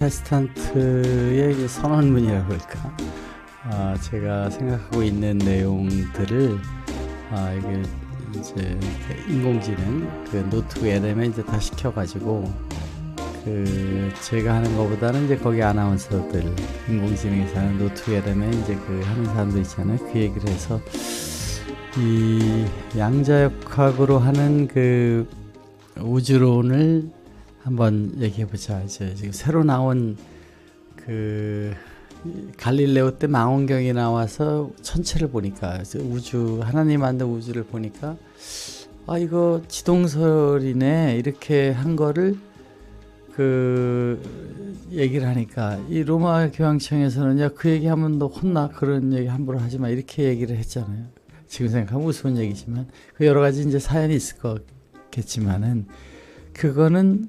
프로테스탄트의 이제 선언문이라고 할까? 제가 생각하고 있는 내용들을 이게 이제 인공지능 그 노트 LM에 이제 다 시켜가지고 제가 하는 것보다는 이제 거기 아나운서들 인공지능에서 하는 노트 LM에 이제 하는 사람들 있잖아요. 그 얘기를 해서 이 양자역학으로 하는 우주론을 한번 얘기해보자. 이제 지금 새로 나온 갈릴레오 때 망원경이 나와서 천체를 보니까 하나님 만든 우주를 보니까 이거 지동설이네 이렇게 한 거를 얘기를 하니까 이 로마 교황청에서는 야 그 얘기하면 너 혼나 그런 얘기 함부로 하지 마 이렇게 얘기를 했잖아요. 지금 생각하면 우스운 얘기지만 여러 가지 이제 사연이 있을 거겠지만은 그거는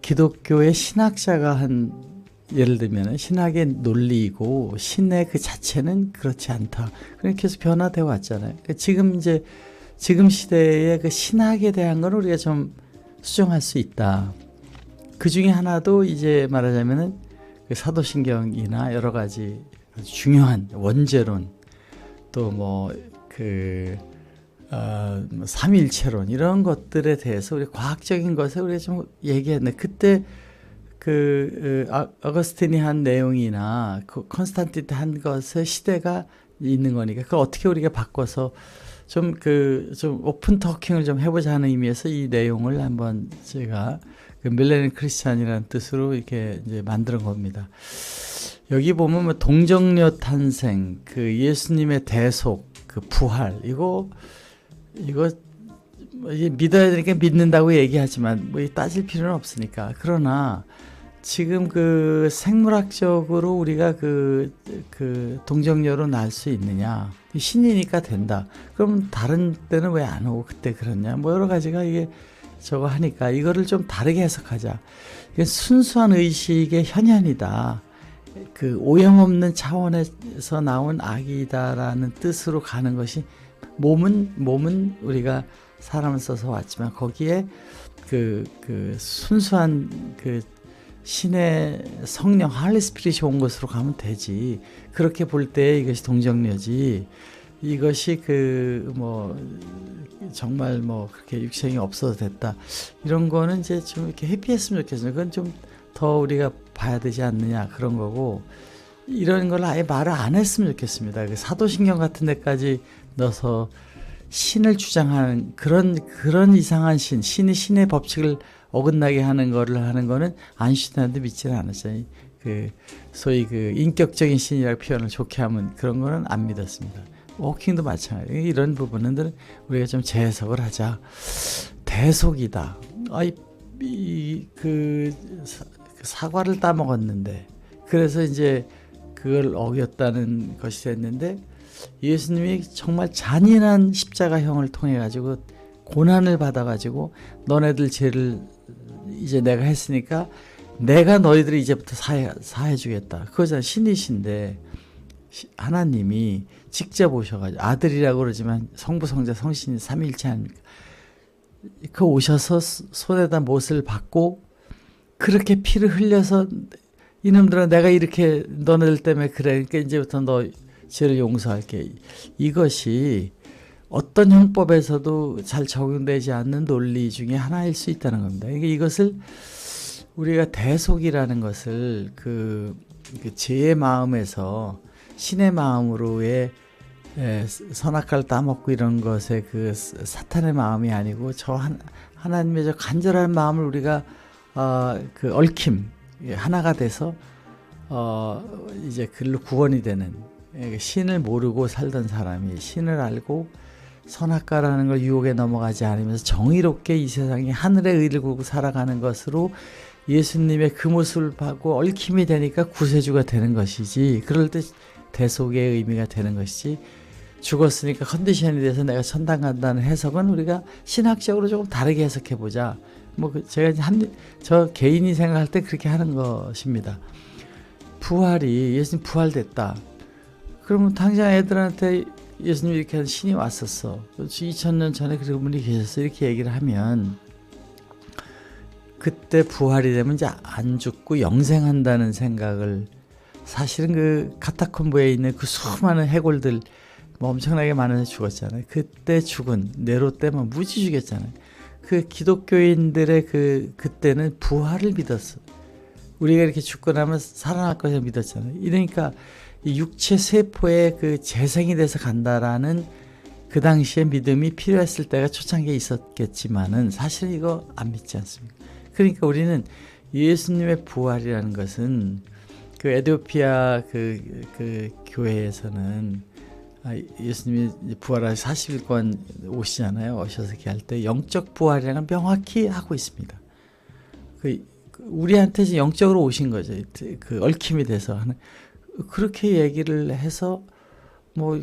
기독교의 신학자가 한 예를 들면 신학의 논리이고 신의 그 자체는 그렇지 않다. 그렇게 계속 변화되어 왔잖아요. 지금 시대의 그 신학에 대한 건 우리가 좀 수정할 수 있다. 그 중에 하나도 이제 말하자면은 사도신경이나 여러 가지 아주 중요한 원죄론 또 삼일체론 이런 것들에 대해서 우리 과학적인 것을 우리가 좀 얘기했네. 그때 어거스틴이 한 내용이나 콘스탄틴이 한 것의 시대가 있는 거니까 그걸 어떻게 우리가 바꿔서 좀 오픈 토킹을 좀 해보자 하는 의미에서 이 내용을 한번 제가 밀레니엄 크리스찬이라는 뜻으로 이렇게 이제 만든 겁니다. 여기 보면 동정녀 탄생, 예수님의 대속, 부활 이거 믿어야 되니까 믿는다고 얘기하지만 따질 필요는 없으니까. 그러나 지금 생물학적으로 우리가 동정녀로 날 수 있느냐? 신이니까 된다. 그럼 다른 때는 왜 안 오고 그때 그렇냐? 여러 가지가 이게 저거 하니까 이거를 좀 다르게 해석하자. 이게 순수한 의식의 현현이다. 오염 없는 차원에서 나온 악이다라는 뜻으로 가는 것이 몸은 우리가 사람을 써서 왔지만 거기에 순수한 신의 성령 할리 스피릿이 온 것으로 가면 되지. 그렇게 볼 때 이것이 동정녀지. 이것이 정말 그렇게 육생이 없어도 됐다. 이런 거는 이제 좀 이렇게 회피했으면 좋겠어요. 그건 좀 더 우리가 봐야 되지 않느냐 그런 거고 이런 걸 아예 말을 안 했으면 좋겠습니다. 사도신경 같은 데까지 넣어서 신을 주장하는 그런 이상한 신이 신의 법칙을 어긋나게 하는 거는 아인슈타인도 믿지는 않았어요. 소위 인격적인 신이라고 표현을 좋게 하면 그런 거는 안 믿었습니다. 호킹도 마찬가지예요. 이런 부분은 우리가 좀 재해석을 하자. 대속이다. 사과를 따먹었는데 그래서 이제 그걸 어겼다는 것이 됐는데 예수님이 정말 잔인한 십자가형을 통해 가지고 고난을 받아 가지고 너네들 죄를 이제 내가 했으니까 내가 너희들이 이제부터 사해 주겠다. 그거잖아. 신이신데 하나님이 직접 오셔가지고 아들이라고 그러지만 성부 성자 성신이 삼위일체 아닙니까? 오셔서 손에다 못을 받고 그렇게 피를 흘려서 이놈들아 내가 이렇게 너네들 때문에 그래. 그러니까 이제부터 너 죄를 용서할게. 이것이 어떤 형법에서도 잘 적용되지 않는 논리 중에 하나일 수 있다는 겁니다. 이것을 우리가 대속이라는 것을 죄의 마음에서 신의 마음으로의 선악과를 따먹고 이런 것에 사탄의 마음이 아니고 하나님의 저 간절한 마음을 우리가 얽힘 하나가 돼서 이제 글로 구원이 되는 신을 모르고 살던 사람이 신을 알고 선악과라는 걸 유혹에 넘어가지 않으면서 정의롭게 이 세상에 하늘의 의를 구고 살아가는 것으로 예수님의 그 모습을 보고 얽힘이 되니까 구세주가 되는 것이지. 그럴 때 대속의 의미가 되는 것이지. 죽었으니까 컨디션이 돼서 내가 천당 간다는 해석은 우리가 신학적으로 조금 다르게 해석해 보자. 제가 저 개인이 생각할 때 그렇게 하는 것입니다. 예수님 부활됐다. 그러면 당장 애들한테 예수님이 이렇게 한 신이 왔었어. 2000년 전에 그분이 계셨어. 이렇게 얘기를 하면 그때 부활이 되면 이제 안 죽고 영생한다는 생각을 사실은 그 카타콤브에 있는 그 수많은 해골들 뭐 엄청나게 많은 애 죽었잖아요. 그때 죽은 네로 때만 무지 죽였잖아요. 그 기독교인들의 그때는 부활을 믿었어. 우리가 이렇게 죽고 나면 살아날 것을 믿었잖아요. 이러니까 이 육체 세포의 그 재생이 돼서 간다라는 그 당시에 믿음이 필요했을 때가 초창기에 있었겠지만은 사실은 이거 안 믿지 않습니까? 그러니까 우리는 예수님의 부활이라는 것은 그 에티오피아 그 교회에서는 예수님이 부활하시 40일간 오시잖아요. 오셔서 이렇게 할 때 영적 부활이라는 걸 명확히 하고 있습니다. 우리한테 이제 영적으로 오신 거죠. 그 얽힘이 돼서 하는 그렇게 얘기를 해서 뭐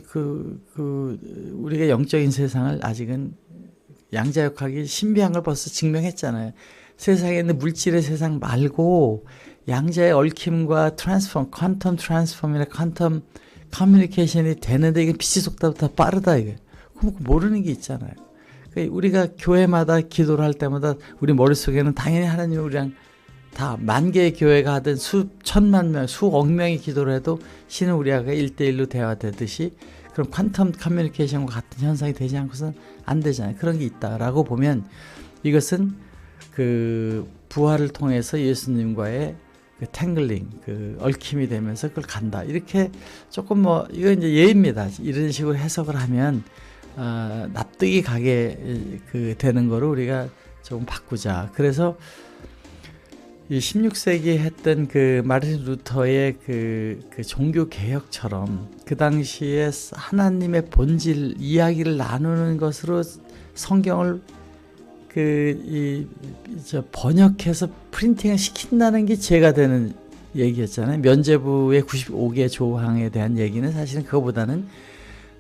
우리가 영적인 세상을 아직은 양자역학이 신비한 걸 벌써 증명했잖아요. 세상에 있는 물질의 세상 말고 양자의 얽힘과 퀀텀 트랜스폼이나 퀀텀 커뮤니케이션이 되는데 이게 빛의 속도보다 빠르다 이게. 그럼 모르는 게 있잖아요. 그러니까 우리가 교회마다 기도를 할 때마다 우리 머릿속에는 당연히 하나님 우리랑 다 만 개의 교회가 하든 수천만 명, 수억 명이 기도를 해도 신은 우리가 1대1로 대화되듯이 그럼 퀀텀 커뮤니케이션과 같은 현상이 되지 않고서는 안 되잖아요. 그런 게 있다라고 보면 이것은 그 부활을 통해서 예수님과의 그 탱글링, 그 얽힘이 되면서 그걸 간다. 이렇게 조금 뭐 이거 이제 예입니다. 이런 식으로 해석을 하면 납득이 가게 되는 거로 우리가 조금 바꾸자. 그래서 이 16세기에 했던 그 마르틴 루터의 그 종교 개혁처럼 그 당시에 하나님의 본질 이야기를 나누는 것으로 성경을 번역해서 프린팅을 시킨다는 게 죄가 되는 얘기였잖아요. 면죄부의 95개 조항에 대한 얘기는 사실은 그거보다는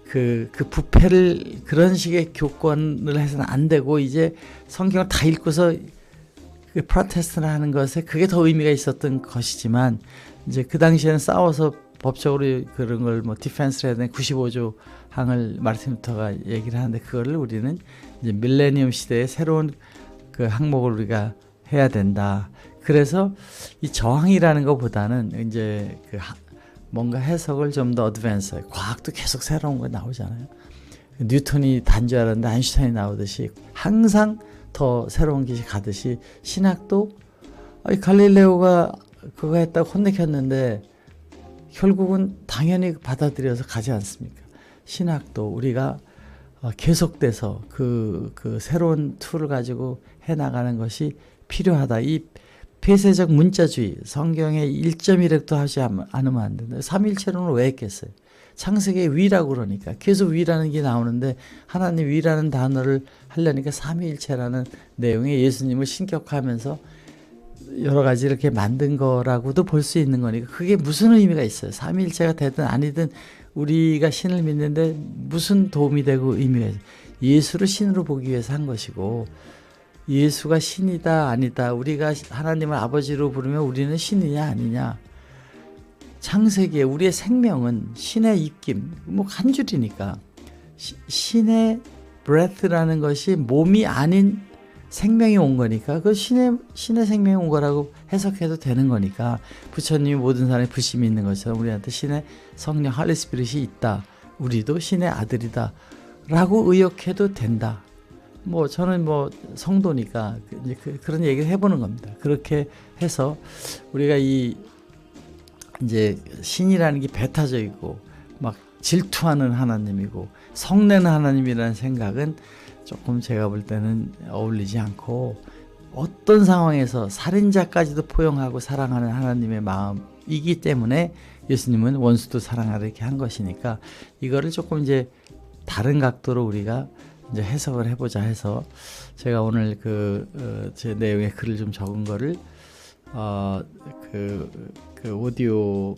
그 부패를 그런 식의 교권을 해서는 안 되고 이제 성경을 다 읽고서 그 프로테스트를 하는 것에 그게 더 의미가 있었던 것이지만 이제 그 당시에는 싸워서 법적으로 그런 걸 뭐 디펜스를 해야 되는 95조 항을 마르틴 루터가 얘기를 하는데 그거를 우리는 이제 밀레니엄 시대의 새로운 그 항목을 우리가 해야 된다. 그래서 이 저항이라는 것보다는 이제 뭔가 해석을 좀 더 어드밴스, 과학도 계속 새로운 거 나오잖아요. 뉴턴이 단 줄 알았는데 아인슈타인이 나오듯이 항상 더 새로운 것이 가듯이 신학도 갈릴레오가 그거 했다고 혼내켰는데 결국은 당연히 받아들여서 가지 않습니까? 신학도 우리가 계속돼서 그 새로운 툴을 가지고 해나가는 것이 필요하다. 이 폐쇄적 문자주의, 성경에 1.1획도 하지 않으면 안 된다. 삼위일체론을 왜 했겠어요? 창세기의 위라고 그러니까 계속 위라는 게 나오는데 하나님 위라는 단어를 하려니까 삼위일체라는 내용에 예수님을 신격화하면서 여러 가지 이렇게 만든 거라고도 볼 수 있는 거니까 그게 무슨 의미가 있어요. 삼위일체가 되든 아니든 우리가 신을 믿는데 무슨 도움이 되고 의미가 있어요. 예수를 신으로 보기 위해서 한 것이고 예수가 신이다 아니다 우리가 하나님을 아버지로 부르면 우리는 신이냐 아니냐 창세기에 우리의 생명은 신의 입김 뭐 한 줄이니까 신의 breath라는 것이 몸이 아닌 생명이 온 거니까 그 신의 생명이 온 거라고 해석해도 되는 거니까 부처님이 모든 사람이 부심이 있는 것처럼 우리한테 신의 성령 할리 스피릿이 있다. 우리도 신의 아들이다. 라고 의역해도 된다. 뭐 저는 뭐 성도니까 그런 얘기를 해보는 겁니다. 그렇게 해서 우리가 이제 신이라는 게 배타적이고 막 질투하는 하나님이고 성내는 하나님이라는 생각은 조금 제가 볼 때는 어울리지 않고 어떤 상황에서 살인자까지도 포용하고 사랑하는 하나님의 마음이기 때문에 예수님은 원수도 사랑하라 이렇게 한 것이니까 이거를 조금 이제 다른 각도로 우리가 이제 해석을 해보자 해서 제가 오늘 제 내용의 글을 좀 적은 거를 오디오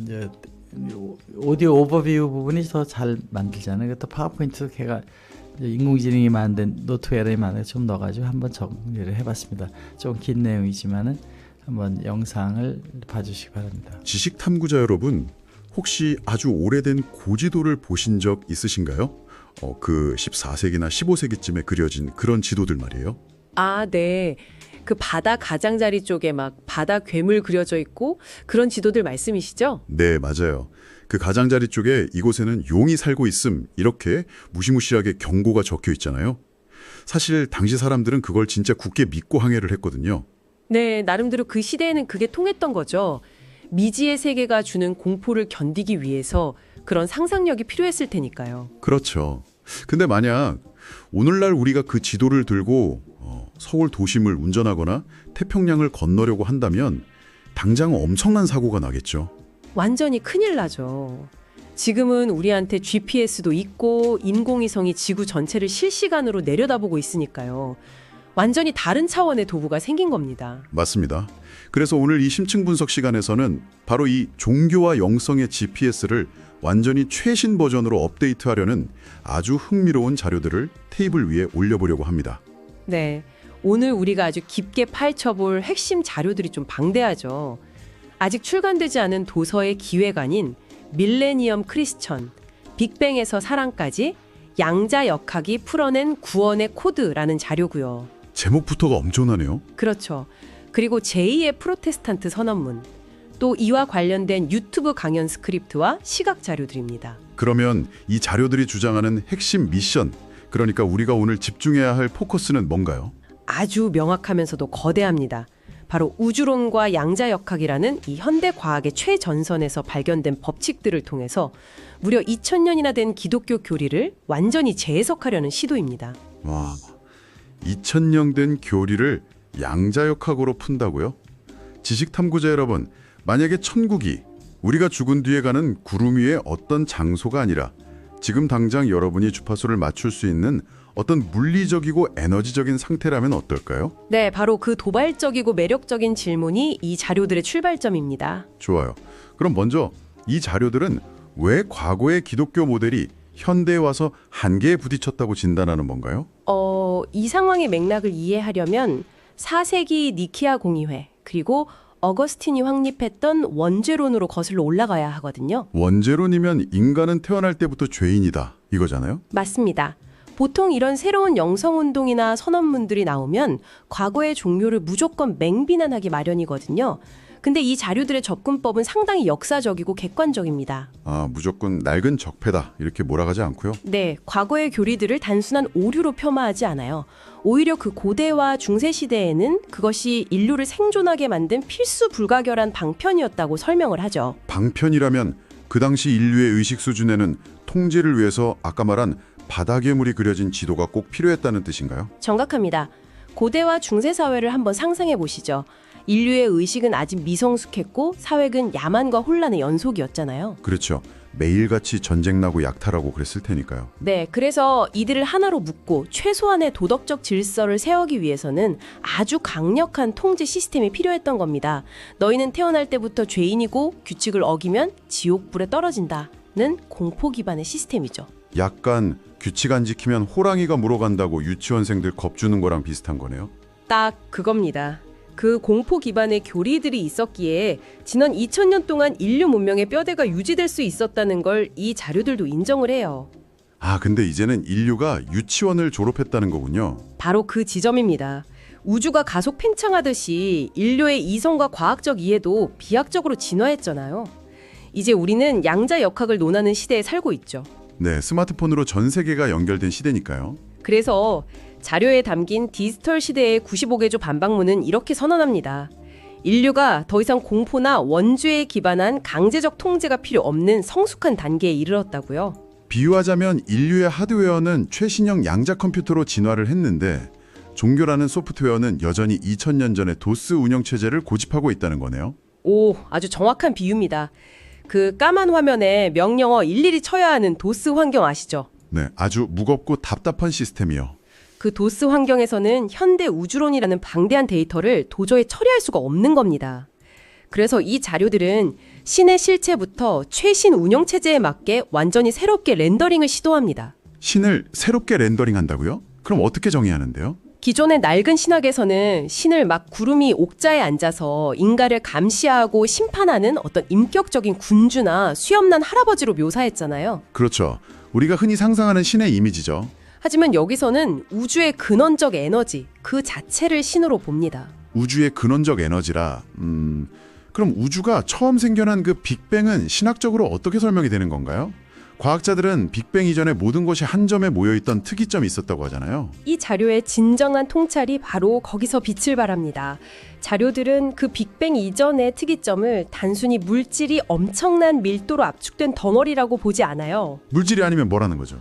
이제 오디오 오버뷰 부분이 더 잘 만들잖아요. 또 파워포인트 걔가 인공지능이 만든 노트웨어를 만들어 좀 넣어가지고 한번 정리를 해봤습니다. 좀 긴 내용이지만은 한번 영상을 봐주시기 바랍니다. 지식 탐구자 여러분, 혹시 아주 오래된 고지도를 보신 적 있으신가요? 그 14세기나 15세기쯤에 그려진 그런 지도들 말이에요. 아, 네. 그 바다 가장자리 쪽에 막 바다 괴물 그려져 있고 그런 지도들 말씀이시죠? 네, 맞아요. 그 가장자리 쪽에 이곳에는 용이 살고 있음 이렇게 무시무시하게 경고가 적혀 있잖아요. 사실 당시 사람들은 그걸 진짜 굳게 믿고 항해를 했거든요. 네, 나름대로 그 시대에는 그게 통했던 거죠. 미지의 세계가 주는 공포를 견디기 위해서 그런 상상력이 필요했을 테니까요. 그렇죠. 근데 만약 오늘날 우리가 그 지도를 들고 서울 도심을 운전하거나 태평양을 건너려고 한다면 당장 엄청난 사고가 나겠죠. 완전히 큰일 나죠. 지금은 우리한테 GPS도 있고 인공위성이 지구 전체를 실시간으로 내려다보고 있으니까요. 완전히 다른 차원의 도구가 생긴 겁니다. 맞습니다. 그래서 오늘 이 심층 분석 시간에서는 바로 이 종교와 영성의 GPS를 완전히 최신 버전으로 업데이트하려는 아주 흥미로운 자료들을 테이블 위에 올려보려고 합니다. 네, 오늘 우리가 아주 깊게 파헤쳐볼 핵심 자료들이 좀 방대하죠. 아직 출간되지 않은 도서의 기획안인 밀레니엄 크리스천, 빅뱅에서 사랑까지 양자 역학이 풀어낸 구원의 코드라는 자료고요. 제목부터가 엄청나네요. 그렇죠. 그리고 제2의 프로테스탄트 선언문, 또 이와 관련된 유튜브 강연 스크립트와 시각 자료들입니다. 그러면 이 자료들이 주장하는 핵심 미션, 그러니까 우리가 오늘 집중해야 할 포커스는 뭔가요? 아주 명확하면서도 거대합니다. 바로 우주론과 양자역학이라는 이 현대 과학의 최전선에서 발견된 법칙들을 통해서 무려 2000년이나 된 기독교 교리를 완전히 재해석하려는 시도입니다. 와, 2000년 된 교리를 양자역학으로 푼다고요? 지식탐구자 여러분, 만약에 천국이 우리가 죽은 뒤에 가는 구름 위의 어떤 장소가 아니라 지금 당장 여러분이 주파수를 맞출 수 있는 어떤 물리적이고 에너지적인 상태라면 어떨까요? 네, 바로 그 도발적이고 매력적인 질문이 이 자료들의 출발점입니다. 좋아요. 그럼 먼저 이 자료들은 왜 과거의 기독교 모델이 현대에 와서 한계에 부딪혔다고 진단하는 건가요? 이 상황의 맥락을 이해하려면 4세기 니키아 공의회 그리고 어거스틴이 확립했던 원죄론으로 거슬러 올라가야 하거든요. 원죄론이면 인간은 태어날 때부터 죄인이다 이거잖아요? 맞습니다. 보통 이런 새로운 영성운동이나 선언문들이 나오면 과거의 종교를 무조건 맹비난하기 마련이거든요. 근데 이 자료들의 접근법은 상당히 역사적이고 객관적입니다. 아, 무조건 낡은 적폐다 이렇게 몰아가지 않고요? 네, 과거의 교리들을 단순한 오류로 폄하하지 않아요. 오히려 그 고대와 중세시대에는 그것이 인류를 생존하게 만든 필수 불가결한 방편이었다고 설명을 하죠. 방편이라면 그 당시 인류의 의식 수준에는 통제를 위해서 아까 말한 바다 괴물이 그려진 지도가 꼭 필요했다는 뜻인가요? 정확합니다. 고대와 중세 사회를 한번 상상해 보시죠. 인류의 의식은 아직 미성숙했고 사회는 야만과 혼란의 연속이었잖아요. 그렇죠. 매일같이 전쟁 나고 약탈하고 그랬을 테니까요. 네, 그래서 이들을 하나로 묶고 최소한의 도덕적 질서를 세우기 위해서는 아주 강력한 통제 시스템이 필요했던 겁니다. 너희는 태어날 때부터 죄인이고 규칙을 어기면 지옥불에 떨어진다는 공포 기반의 시스템이죠. 약간 규칙 안 지키면 호랑이가 물어간다고 유치원생들 겁주는 거랑 비슷한 거네요. 딱 그겁니다. 그 공포 기반의 교리들이 있었기에 지난 2000년 동안 인류 문명의 뼈대가 유지될 수 있었다는 걸 이 자료들도 인정을 해요. 아, 근데 이제는 인류가 유치원을 졸업했다는 거군요. 바로 그 지점입니다. 우주가 가속 팽창하듯이 인류의 이성과 과학적 이해도 비약적으로 진화했잖아요. 이제 우리는 양자 역학을 논하는 시대에 살고 있죠. 네, 스마트폰으로 전 세계가 연결된 시대니까요. 그래서 자료에 담긴 디지털 시대의 95개조 반박문은 이렇게 선언합니다. 인류가 더 이상 공포나 원죄에 기반한 강제적 통제가 필요 없는 성숙한 단계에 이르렀다고요. 비유하자면 인류의 하드웨어는 최신형 양자 컴퓨터로 진화를 했는데 종교라는 소프트웨어는 여전히 2000년 전의 도스 운영체제를 고집하고 있다는 거네요. 오, 아주 정확한 비유입니다. 그 까만 화면에 명령어 일일이 쳐야 하는 도스 환경 아시죠? 네, 아주 무겁고 답답한 시스템이요. 그 도스 환경에서는 현대 우주론이라는 방대한 데이터를 도저히 처리할 수가 없는 겁니다. 그래서 이 자료들은 신의 실체부터 최신 운영체제에 맞게 완전히 새롭게 렌더링을 시도합니다. 신을 새롭게 렌더링한다고요? 그럼 어떻게 정의하는데요? 기존의 낡은 신학에서는 신을 막 구름이 옥자에 앉아서 인간을 감시하고 심판하는 어떤 인격적인 군주나 수염난 할아버지로 묘사했잖아요. 그렇죠. 우리가 흔히 상상하는 신의 이미지죠. 하지만 여기서는 우주의 근원적 에너지 그 자체를 신으로 봅니다. 우주의 근원적 에너지라. 그럼 우주가 처음 생겨난 그 빅뱅은 신학적으로 어떻게 설명이 되는 건가요? 과학자들은 빅뱅 이전에 모든 것이 한 점에 모여있던 특이점이 있었다고 하잖아요. 이 자료의 진정한 통찰이 바로 거기서 빛을 발합니다. 자료들은 그 빅뱅 이전의 특이점을 단순히 물질이 엄청난 밀도로 압축된 덩어리라고 보지 않아요. 물질이 아니면 뭐라는 거죠?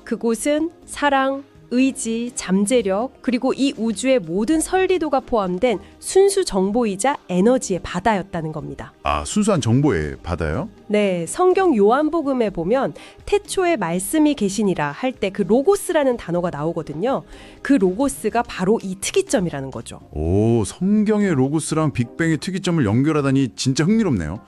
그곳은 사랑, 의지, 잠재력, 그리고 이 우주의 모든 설리도가 포함된 순수 정보이자 에너지의 바다였다는 겁니다. 아, 순수한 정보의 바다요? 네, 성경 요한복음에 보면 태초에 말씀이 계시니라 할 때 그 로고스라는 단어가 나오거든요. 그 로고스가 바로 이 특이점이라는 거죠. 오, 성경의 로고스랑 빅뱅의 특이점을 연결하다니 진짜 흥미롭네요.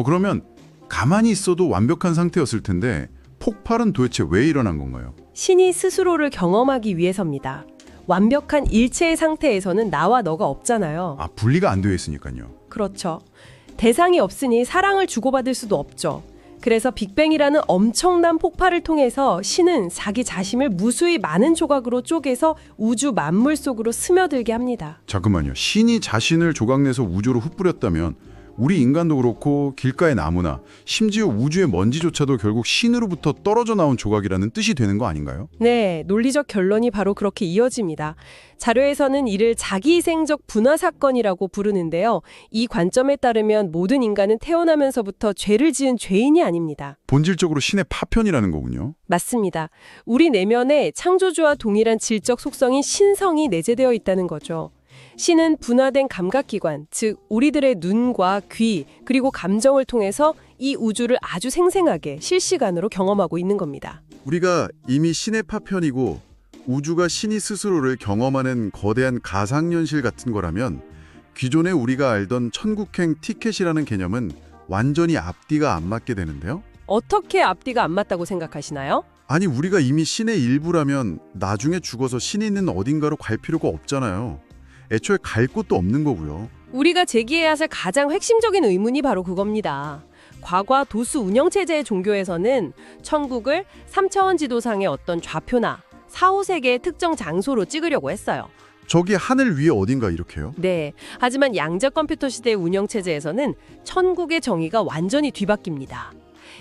그러면 가만히 있어도 완벽한 상태였을 텐데 폭발은 도대체 왜 일어난 건가요? 신이 스스로를 경험하기 위해서입니다. 완벽한 일체의 상태에서는 나와 너가 없잖아요. 아, 분리가 안 되어 있으니까요. 그렇죠. 대상이 없으니 사랑을 주고받을 수도 없죠. 그래서 빅뱅이라는 엄청난 폭발을 통해서 신은 자기 자신을 무수히 많은 조각으로 쪼개서 우주 만물 속으로 스며들게 합니다. 잠깐만요. 신이 자신을 조각내서 우주로 흩뿌렸다면 우리 인간도 그렇고 길가의 나무나 심지어 우주의 먼지조차도 결국 신으로부터 떨어져 나온 조각이라는 뜻이 되는 거 아닌가요? 네, 논리적 결론이 바로 그렇게 이어집니다. 자료에서는 이를 자기희생적 분화 사건이라고 부르는데요. 이 관점에 따르면 모든 인간은 태어나면서부터 죄를 지은 죄인이 아닙니다. 본질적으로 신의 파편이라는 거군요. 맞습니다. 우리 내면에 창조주와 동일한 질적 속성인 신성이 내재되어 있다는 거죠. 신은 분화된 감각기관, 즉 우리들의 눈과 귀, 그리고 감정을 통해서 이 우주를 아주 생생하게 실시간으로 경험하고 있는 겁니다. 우리가 이미 신의 파편이고 우주가 신이 스스로를 경험하는 거대한 가상현실 같은 거라면 기존에 우리가 알던 천국행 티켓이라는 개념은 완전히 앞뒤가 안 맞게 되는데요? 어떻게 앞뒤가 안 맞다고 생각하시나요? 아니, 우리가 이미 신의 일부라면 나중에 죽어서 신이 있는 어딘가로 갈 필요가 없잖아요. 애초에 갈 곳도 없는 거고요. 우리가 제기해야 할 가장 핵심적인 의문이 바로 그겁니다. 과거 도수 운영체제의 종교에서는 천국을 3차원 지도상의 어떤 좌표나 4, 5세계의 특정 장소로 찍으려고 했어요. 저기 하늘 위에 어딘가 이렇게요? 네, 하지만 양적 컴퓨터 시대의 운영체제에서는 천국의 정의가 완전히 뒤바뀝니다.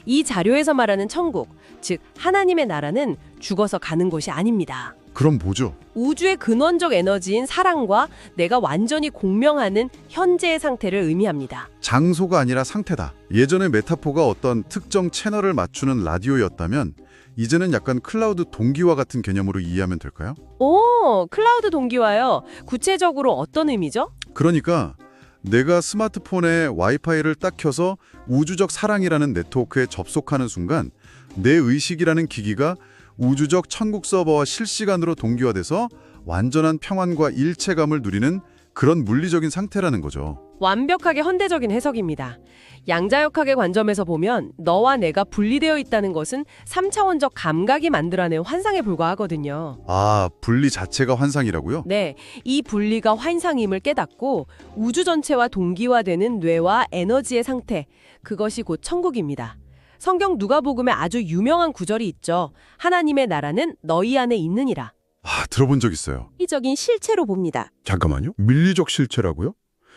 이 자료에서 말하는 천국, 즉 하나님의 나라는 죽어서 가는 곳이 아닙니다. 그럼 뭐죠? 우주의 근원적 에너지인 사랑과 내가 완전히 공명하는 현재의 상태를 의미합니다. 장소가 아니라 상태다. 예전의 메타포가 어떤 특정 채널을 맞추는 라디오였다면 이제는 약간 클라우드 동기화 같은 개념으로 이해하면 될까요? 오, 클라우드 동기화요. 구체적으로 어떤 의미죠? 그러니까 내가 스마트폰에 와이파이를 딱 켜서 우주적 사랑이라는 네트워크에 접속하는 순간 내 의식이라는 기기가 우주적 천국 서버와 실시간으로 동기화돼서 완전한 평안과 일체감을 누리는 그런 물리적인 상태라는 거죠. 완벽하게 현대적인 해석입니다. 양자역학의 관점에서 보면 너와 내가 분리되어 있다는 것은 3차원적 감각이 만들어낸 환상에 불과하거든요. 아, 분리 자체가 환상이라고요? 네, 이 분리가 환상임을 깨닫고 우주 전체와 동기화되는 뇌와 에너지의 상태, 그것이 곧 천국입니다. 성경 누가복음에 아주 유명한 구절이 있죠. 하나님의 나라는 너희 안에 있느니라. 아, 들어본 적 있어요. 이적인 실체로 봅니다. 잠깐만요. 밀리적 실체라고요?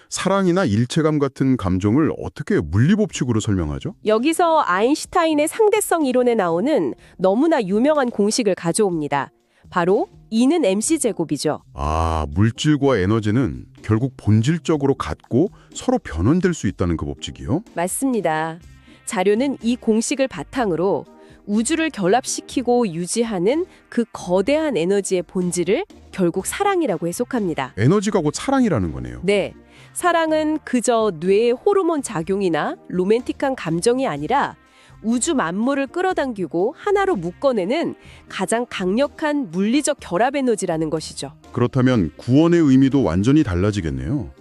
사랑이나 일체감 같은 감정을 어떻게 물리법칙으로 설명하죠? 여기서 아인슈타인의 상대성 이론에 나오는 너무나 유명한 공식을 가져옵니다. 바로 E는 mc제곱이죠. 아, 물질과 에너지는 결국 본질적으로 같고 서로 변환될 수 있다는 그 법칙이요? 맞습니다. 자료는 이 공식을 바탕으로 우주를 결합시키고 유지하는 그 거대한 에너지의 본질을 결국 사랑이라고 해석합니다. 에너지가 곧 사랑이라는 거네요. 네, 사랑은 그저 뇌의 호르몬 작용이나 로맨틱한 감정이 아니라 우주 만물을 끌어당기고 하나로 묶어내는 가장 강력한 물리적 결합 에너지라는 것이죠. 그렇다면 구원의 의미도 완전히 달라지겠네요.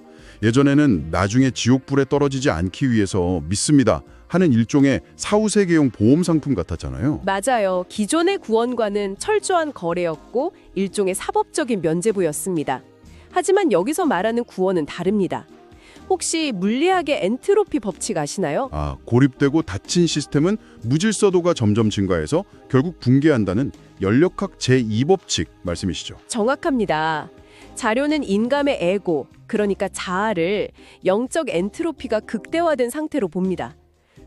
예전에는 나중에 지옥불에 떨어지지 않기 위해서 믿습니다 하는 일종의 사후세계용 보험 상품 같았잖아요. 맞아요. 기존의 구원과는 철저한 거래였고 일종의 사법적인 면죄부였습니다. 하지만 여기서 말하는 구원은 다릅니다. 혹시 물리학의 엔트로피 법칙 아시나요? 아, 고립되고 닫힌 시스템은 무질서도가 점점 증가해서 결국 붕괴한다는 연력학 제2법칙 말씀이시죠? 정확합니다. 자료는 인간의 에고, 그러니까 자아를 영적 엔트로피가 극대화된 상태로 봅니다.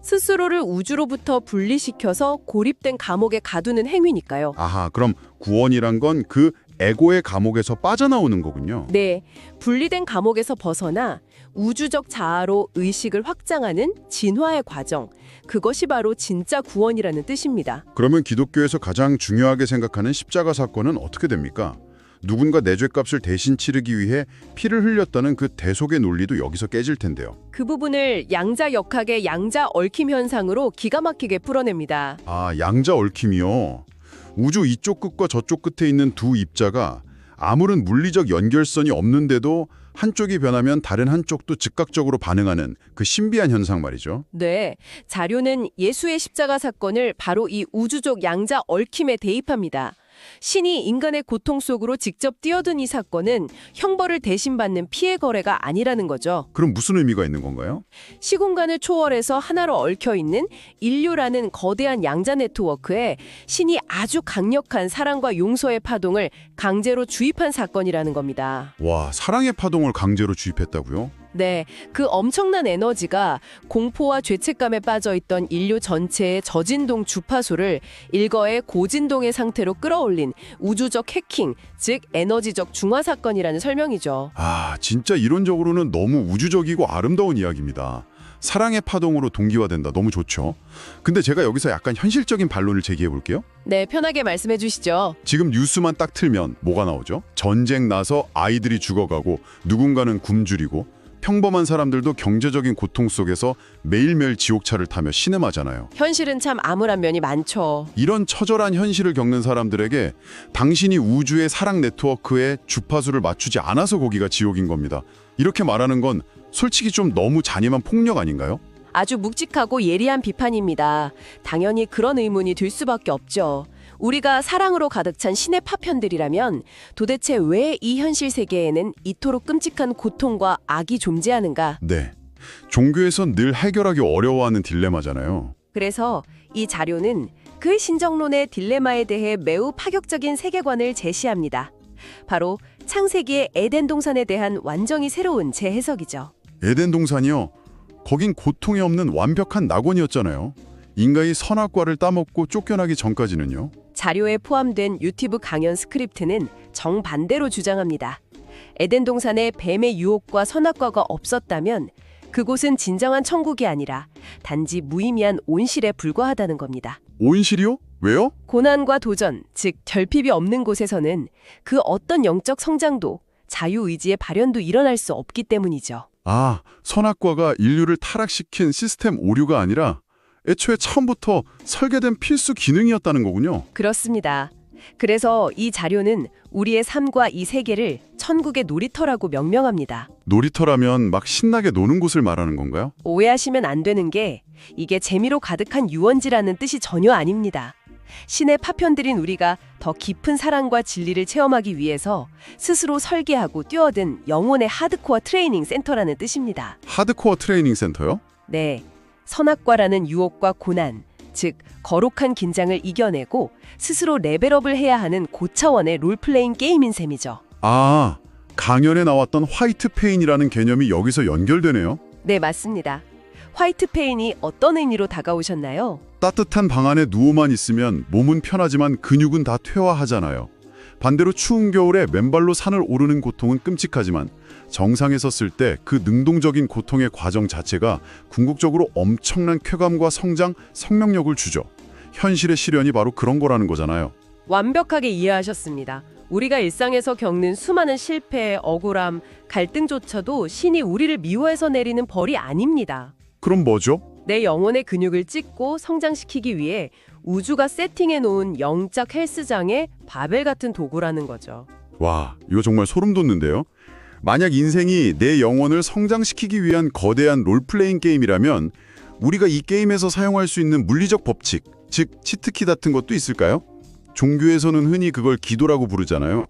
스스로를 우주로부터 분리시켜서 고립된 감옥에 가두는 행위니까요. 아하, 그럼 구원이란 건 그 에고의 감옥에서 빠져나오는 거군요. 네, 분리된 감옥에서 벗어나 우주적 자아로 의식을 확장하는 진화의 과정, 그것이 바로 진짜 구원이라는 뜻입니다. 그러면 기독교에서 가장 중요하게 생각하는 십자가 사건은 어떻게 됩니까? 누군가 내 죄값을 대신 치르기 위해 피를 흘렸다는 그 대속의 논리도 여기서 깨질 텐데요. 그 부분을 양자 역학의 양자 얽힘 현상으로 기가 막히게 풀어냅니다. 아, 양자 얽힘이요. 우주 이쪽 끝과 저쪽 끝에 있는 두 입자가 아무런 물리적 연결선이 없는데도 한쪽이 변하면 다른 한쪽도 즉각적으로 반응하는 그 신비한 현상 말이죠. 네, 자료는 예수의 십자가 사건을 바로 이 우주적 양자 얽힘에 대입합니다. 신이 인간의 고통 속으로 직접 뛰어든 이 사건은 형벌을 대신 받는 피해 거래가 아니라는 거죠. 그럼 무슨 의미가 있는 건가요? 시공간을 초월해서 하나로 얽혀있는 인류라는 거대한 양자 네트워크에 신이 아주 강력한 사랑과 용서의 파동을 강제로 주입한 사건이라는 겁니다. 와, 사랑의 파동을 강제로 주입했다고요? 네, 그 엄청난 에너지가 공포와 죄책감에 빠져있던 인류 전체의 저진동 주파수를 일거의 고진동의 상태로 끌어올린 우주적 해킹, 즉 에너지적 중화 사건이라는 설명이죠. 아, 진짜 이론적으로는 너무 우주적이고 아름다운 이야기입니다. 사랑의 파동으로 동기화된다. 너무 좋죠. 근데 제가 여기서 약간 현실적인 반론을 제기해 볼게요. 네, 편하게 말씀해 주시죠. 지금 뉴스만 딱 틀면 뭐가 나오죠? 전쟁 나서 아이들이 죽어가고 누군가는 굶주리고 평범한 사람들도 경제적인 고통 속에서 매일매일 지옥차를 타며 신음하잖아요. 현실은 참 암울한 면이 많죠. 이런 처절한 현실을 겪는 사람들에게 당신이 우주의 사랑 네트워크에 주파수를 맞추지 않아서 거기가 지옥인 겁니다. 이렇게 말하는 건 솔직히 좀 너무 잔인한 폭력 아닌가요? 아주 묵직하고 예리한 비판입니다. 당연히 그런 의문이 들 수밖에 없죠. 우리가 사랑으로 가득 찬 신의 파편들이라면 도대체 왜 이 현실 세계에는 이토록 끔찍한 고통과 악이 존재하는가? 네. 종교에선 늘 해결하기 어려워하는 딜레마잖아요. 그래서 이 자료는 그 신정론의 딜레마에 대해 매우 파격적인 세계관을 제시합니다. 바로 창세기의 에덴 동산에 대한 완전히 새로운 재해석이죠. 에덴 동산이요. 거긴 고통이 없는 완벽한 낙원이었잖아요. 인간이 선악과를 따먹고 쫓겨나기 전까지는요. 자료에 포함된 유튜브 강연 스크립트는 정반대로 주장합니다. 에덴 동산에 뱀의 유혹과 선악과가 없었다면 그곳은 진정한 천국이 아니라 단지 무의미한 온실에 불과하다는 겁니다. 온실이요? 왜요? 고난과 도전, 즉 결핍이 없는 곳에서는 그 어떤 영적 성장도 자유의지의 발현도 일어날 수 없기 때문이죠. 아, 선악과가 인류를 타락시킨 시스템 오류가 아니라 애초에 처음부터 설계된 필수 기능이었다는 거군요. 그렇습니다. 그래서 이 자료는 우리의 삶과 이 세계를 천국의 놀이터라고 명명합니다. 놀이터라면 막 신나게 노는 곳을 말하는 건가요? 오해하시면 안 되는 게 이게 재미로 가득한 유원지라는 뜻이 전혀 아닙니다. 신의 파편들인 우리가 더 깊은 사랑과 진리를 체험하기 위해서 스스로 설계하고 뛰어든 영혼의 하드코어 트레이닝 센터라는 뜻입니다. 하드코어 트레이닝 센터요? 네, 선악과라는 유혹과 고난, 즉 거룩한 긴장을 이겨내고 스스로 레벨업을 해야 하는 고차원의 롤플레잉 게임인 셈이죠. 아, 강연에 나왔던 화이트 페인이라는 개념이 여기서 연결되네요. 네, 맞습니다. 화이트 페인이 어떤 의미로 다가오셨나요? 따뜻한 방 안에 누워만 있으면 몸은 편하지만 근육은 다 퇴화하잖아요. 반대로 추운 겨울에 맨발로 산을 오르는 고통은 끔찍하지만 정상에 섰을 때 그 능동적인 고통의 과정 자체가 궁극적으로 엄청난 쾌감과 성장, 생명력을 주죠. 현실의 시련이 바로 그런 거라는 거잖아요. 완벽하게 이해하셨습니다. 우리가 일상에서 겪는 수많은 실패, 억울함, 갈등조차도 신이 우리를 미워해서 내리는 벌이 아닙니다. 그럼 뭐죠? 내 영혼의 근육을 찢고 성장시키기 위해 우주가 세팅해 놓은 영적 헬스장의 바벨 같은 도구라는 거죠. 와, 이거 정말 소름 돋는데요. 만약 인생이 내 영혼을 성장시키기 위한 거대한 롤플레잉 게임이라면 우리가 이 게임에서 사용할 수 있는 물리적 법칙, 즉 치트키 같은 것도 있을까요? 종교에서는 흔히 그걸 기도라고 부르잖아요.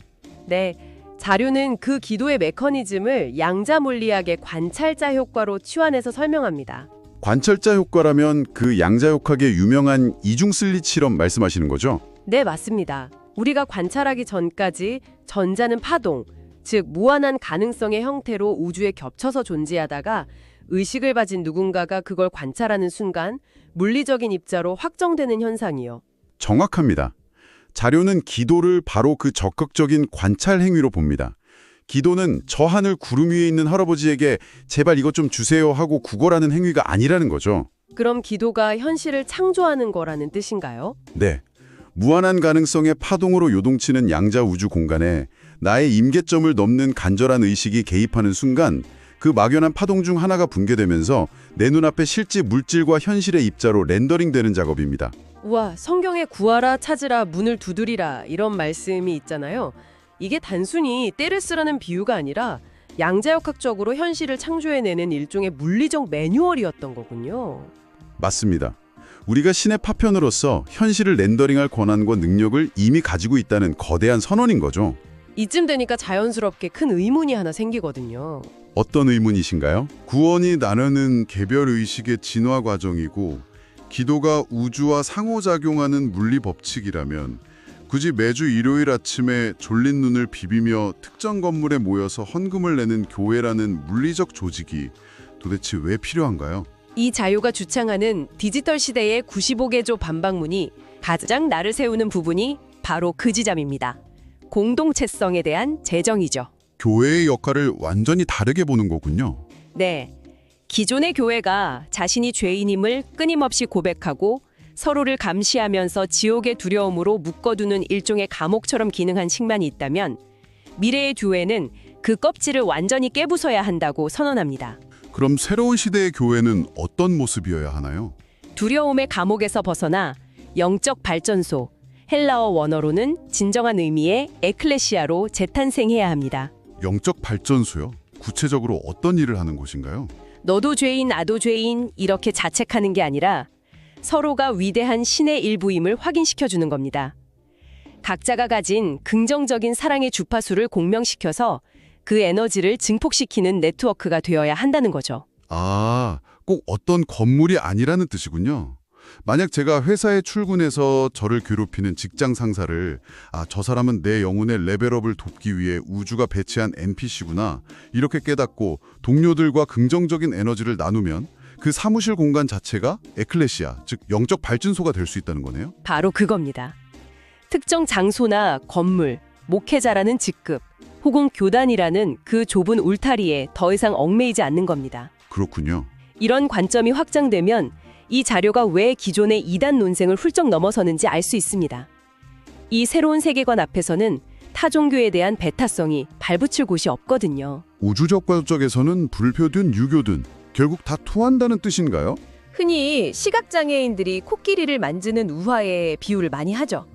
네, 자료는 그 기도의 메커니즘을 양자 물리학의 관찰자 효과로 치환해서 설명합니다. 관찰자 효과라면 그 양자역학의 유명한 이중슬릿 실험 말씀하시는 거죠? 네, 맞습니다. 우리가 관찰하기 전까지 전자는 파동, 즉 무한한 가능성의 형태로 우주에 겹쳐서 존재하다가 의식을 가진 누군가가 그걸 관찰하는 순간 물리적인 입자로 확정되는 현상이요. 정확합니다. 자료는 기도를 바로 그 적극적인 관찰 행위로 봅니다. 기도는 저 하늘 구름 위에 있는 할아버지에게 제발 이것 좀 주세요 하고 구걸하는 행위가 아니라는 거죠. 그럼 기도가 현실을 창조하는 거라는 뜻인가요? 네. 무한한 가능성의 파동으로 요동치는 양자 우주 공간에 나의 임계점을 넘는 간절한 의식이 개입하는 순간 그 막연한 파동 중 하나가 붕괴되면서 내 눈앞에 실제 물질과 현실의 입자로 렌더링되는 작업입니다. 우와, 성경에 구하라, 찾으라, 문을 두드리라 이런 말씀이 있잖아요. 이게 단순히 때를 쓰라는 비유가 아니라 양자역학적으로 현실을 창조해내는 일종의 물리적 매뉴얼이었던 거군요. 맞습니다. 우리가 신의 파편으로서 현실을 렌더링할 권한과 능력을 이미 가지고 있다는 거대한 선언인 거죠. 이쯤 되니까 자연스럽게 큰 의문이 하나 생기거든요. 어떤 의문이신가요? 구원이 나누는 개별 의식의 진화 과정이고 기도가 우주와 상호작용하는 물리 법칙이라면 굳이 매주 일요일 아침에 졸린 눈을 비비며 특정 건물에 모여서 헌금을 내는 교회라는 물리적 조직이 도대체 왜 필요한가요? 이 자료가 주창하는 디지털 시대의 95개조 반박문이 가장 날을 세우는 부분이 바로 그 지점입니다. 공동체성에 대한 재정이죠. 교회의 역할을 완전히 다르게 보는 거군요. 네. 기존의 교회가 자신이 죄인임을 끊임없이 고백하고 서로를 감시하면서 지옥의 두려움으로 묶어두는 일종의 감옥처럼 기능한 측면이 있다면 미래의 교회는 그 껍질을 완전히 깨부숴야 한다고 선언합니다. 그럼 새로운 시대의 교회는 어떤 모습이어야 하나요? 두려움의 감옥에서 벗어나 영적 발전소, 헬라어 원어로는 진정한 의미의 에클레시아로 재탄생해야 합니다. 영적 발전소요? 구체적으로 어떤 일을 하는 곳인가요? 너도 죄인, 나도 죄인 이렇게 자책하는 게 아니라 서로가 위대한 신의 일부임을 확인시켜주는 겁니다. 각자가 가진 긍정적인 사랑의 주파수를 공명시켜서 그 에너지를 증폭시키는 네트워크가 되어야 한다는 거죠. 아, 꼭 어떤 건물이 아니라는 뜻이군요. 만약 제가 회사에 출근해서 저를 괴롭히는 직장 상사를 저 사람은 내 영혼의 레벨업을 돕기 위해 우주가 배치한 NPC구나 이렇게 깨닫고 동료들과 긍정적인 에너지를 나누면 그 사무실 공간 자체가 에클레시아, 즉 영적 발전소가 될 수 있다는 거네요. 바로 그겁니다. 특정 장소나 건물, 목회자라는 직급, 혹은 교단이라는 그 좁은 울타리에 더 이상 얽매이지 않는 겁니다. 그렇군요. 이런 관점이 확장되면 이 자료가 왜 기존의 이단 논쟁을 훌쩍 넘어서는지 알 수 있습니다. 이 새로운 세계관 앞에서는 타종교에 대한 배타성이 발붙일 곳이 없거든요. 우주적 관점에서는 불교든 유교든 결국 다 통한다는 뜻인가요? 흔히 시각장애인들이 코끼리를 만지는 우화의 비유를 많이 하죠.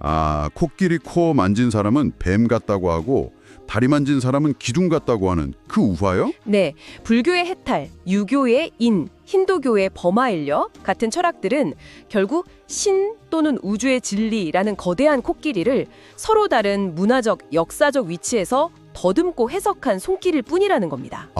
코끼리 코 만진 사람은 뱀 같다고 하고 다리 만진 사람은 기둥 같다고 하는 그 우화요? 네, 불교의 해탈, 유교의 인, 힌두교의 버마일려 같은 철학들은 결국 신 또는 우주의 진리라는 거대한 코끼리를 서로 다른 문화적, 역사적 위치에서 더듬고 해석한 손길일 뿐이라는 겁니다.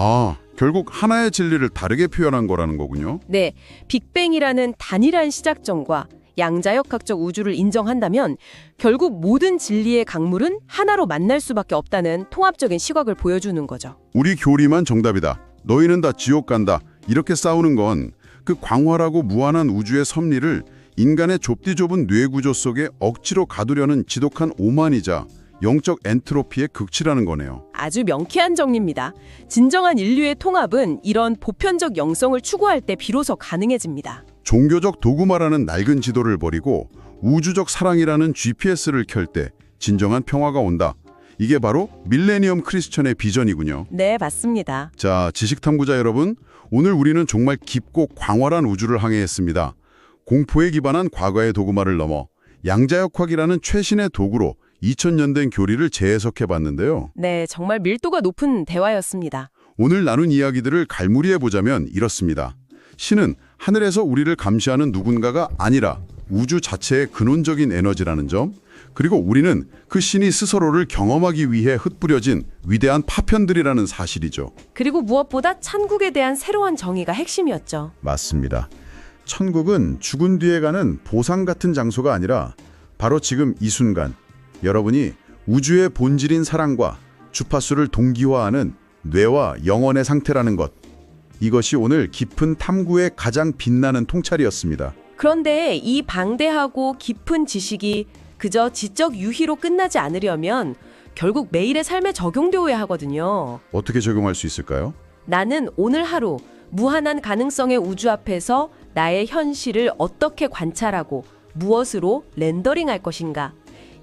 결국 하나의 진리를 다르게 표현한 거라는 거군요. 네, 빅뱅이라는 단일한 시작점과 양자역학적 우주를 인정한다면 결국 모든 진리의 강물은 하나로 만날 수밖에 없다는 통합적인 시각을 보여주는 거죠. 우리 교리만 정답이다. 너희는 다 지옥 간다. 이렇게 싸우는 건 그 광활하고 무한한 우주의 섭리를 인간의 좁디 좁은 뇌 구조 속에 억지로 가두려는 지독한 오만이자 영적 엔트로피의 극치라는 거네요. 아주 명쾌한 정리입니다. 진정한 인류의 통합은 이런 보편적 영성을 추구할 때 비로소 가능해집니다. 종교적 도구마라는 낡은 지도를 버리고 우주적 사랑이라는 GPS를 켤 때 진정한 평화가 온다. 이게 바로 밀레니엄 크리스천의 비전이군요. 네, 맞습니다. 자, 지식탐구자 여러분, 오늘 우리는 정말 깊고 광활한 우주를 항해했습니다. 공포에 기반한 과거의 도구마를 넘어 양자역학이라는 최신의 도구로 2000년 된 교리를 재해석해봤는데요. 네, 정말 밀도가 높은 대화였습니다. 오늘 나눈 이야기들을 갈무리해보자면 이렇습니다. 신은 하늘에서 우리를 감시하는 누군가가 아니라 우주 자체의 근원적인 에너지라는 점, 그리고 우리는 그 신이 스스로를 경험하기 위해 흩뿌려진 위대한 파편들이라는 사실이죠. 그리고 무엇보다 천국에 대한 새로운 정의가 핵심이었죠. 맞습니다. 천국은 죽은 뒤에 가는 보상 같은 장소가 아니라 바로 지금 이 순간 여러분이 우주의 본질인 사랑과 주파수를 동기화하는 뇌와 영혼의 상태라는 것. 이것이 오늘 깊은 탐구의 가장 빛나는 통찰이었습니다. 그런데 이 방대하고 깊은 지식이 그저 지적 유희로 끝나지 않으려면 결국 매일의 삶에 적용되어야 하거든요. 어떻게 적용할 수 있을까요? 나는 오늘 하루 무한한 가능성의 우주 앞에서 나의 현실을 어떻게 관찰하고 무엇으로 렌더링할 것인가?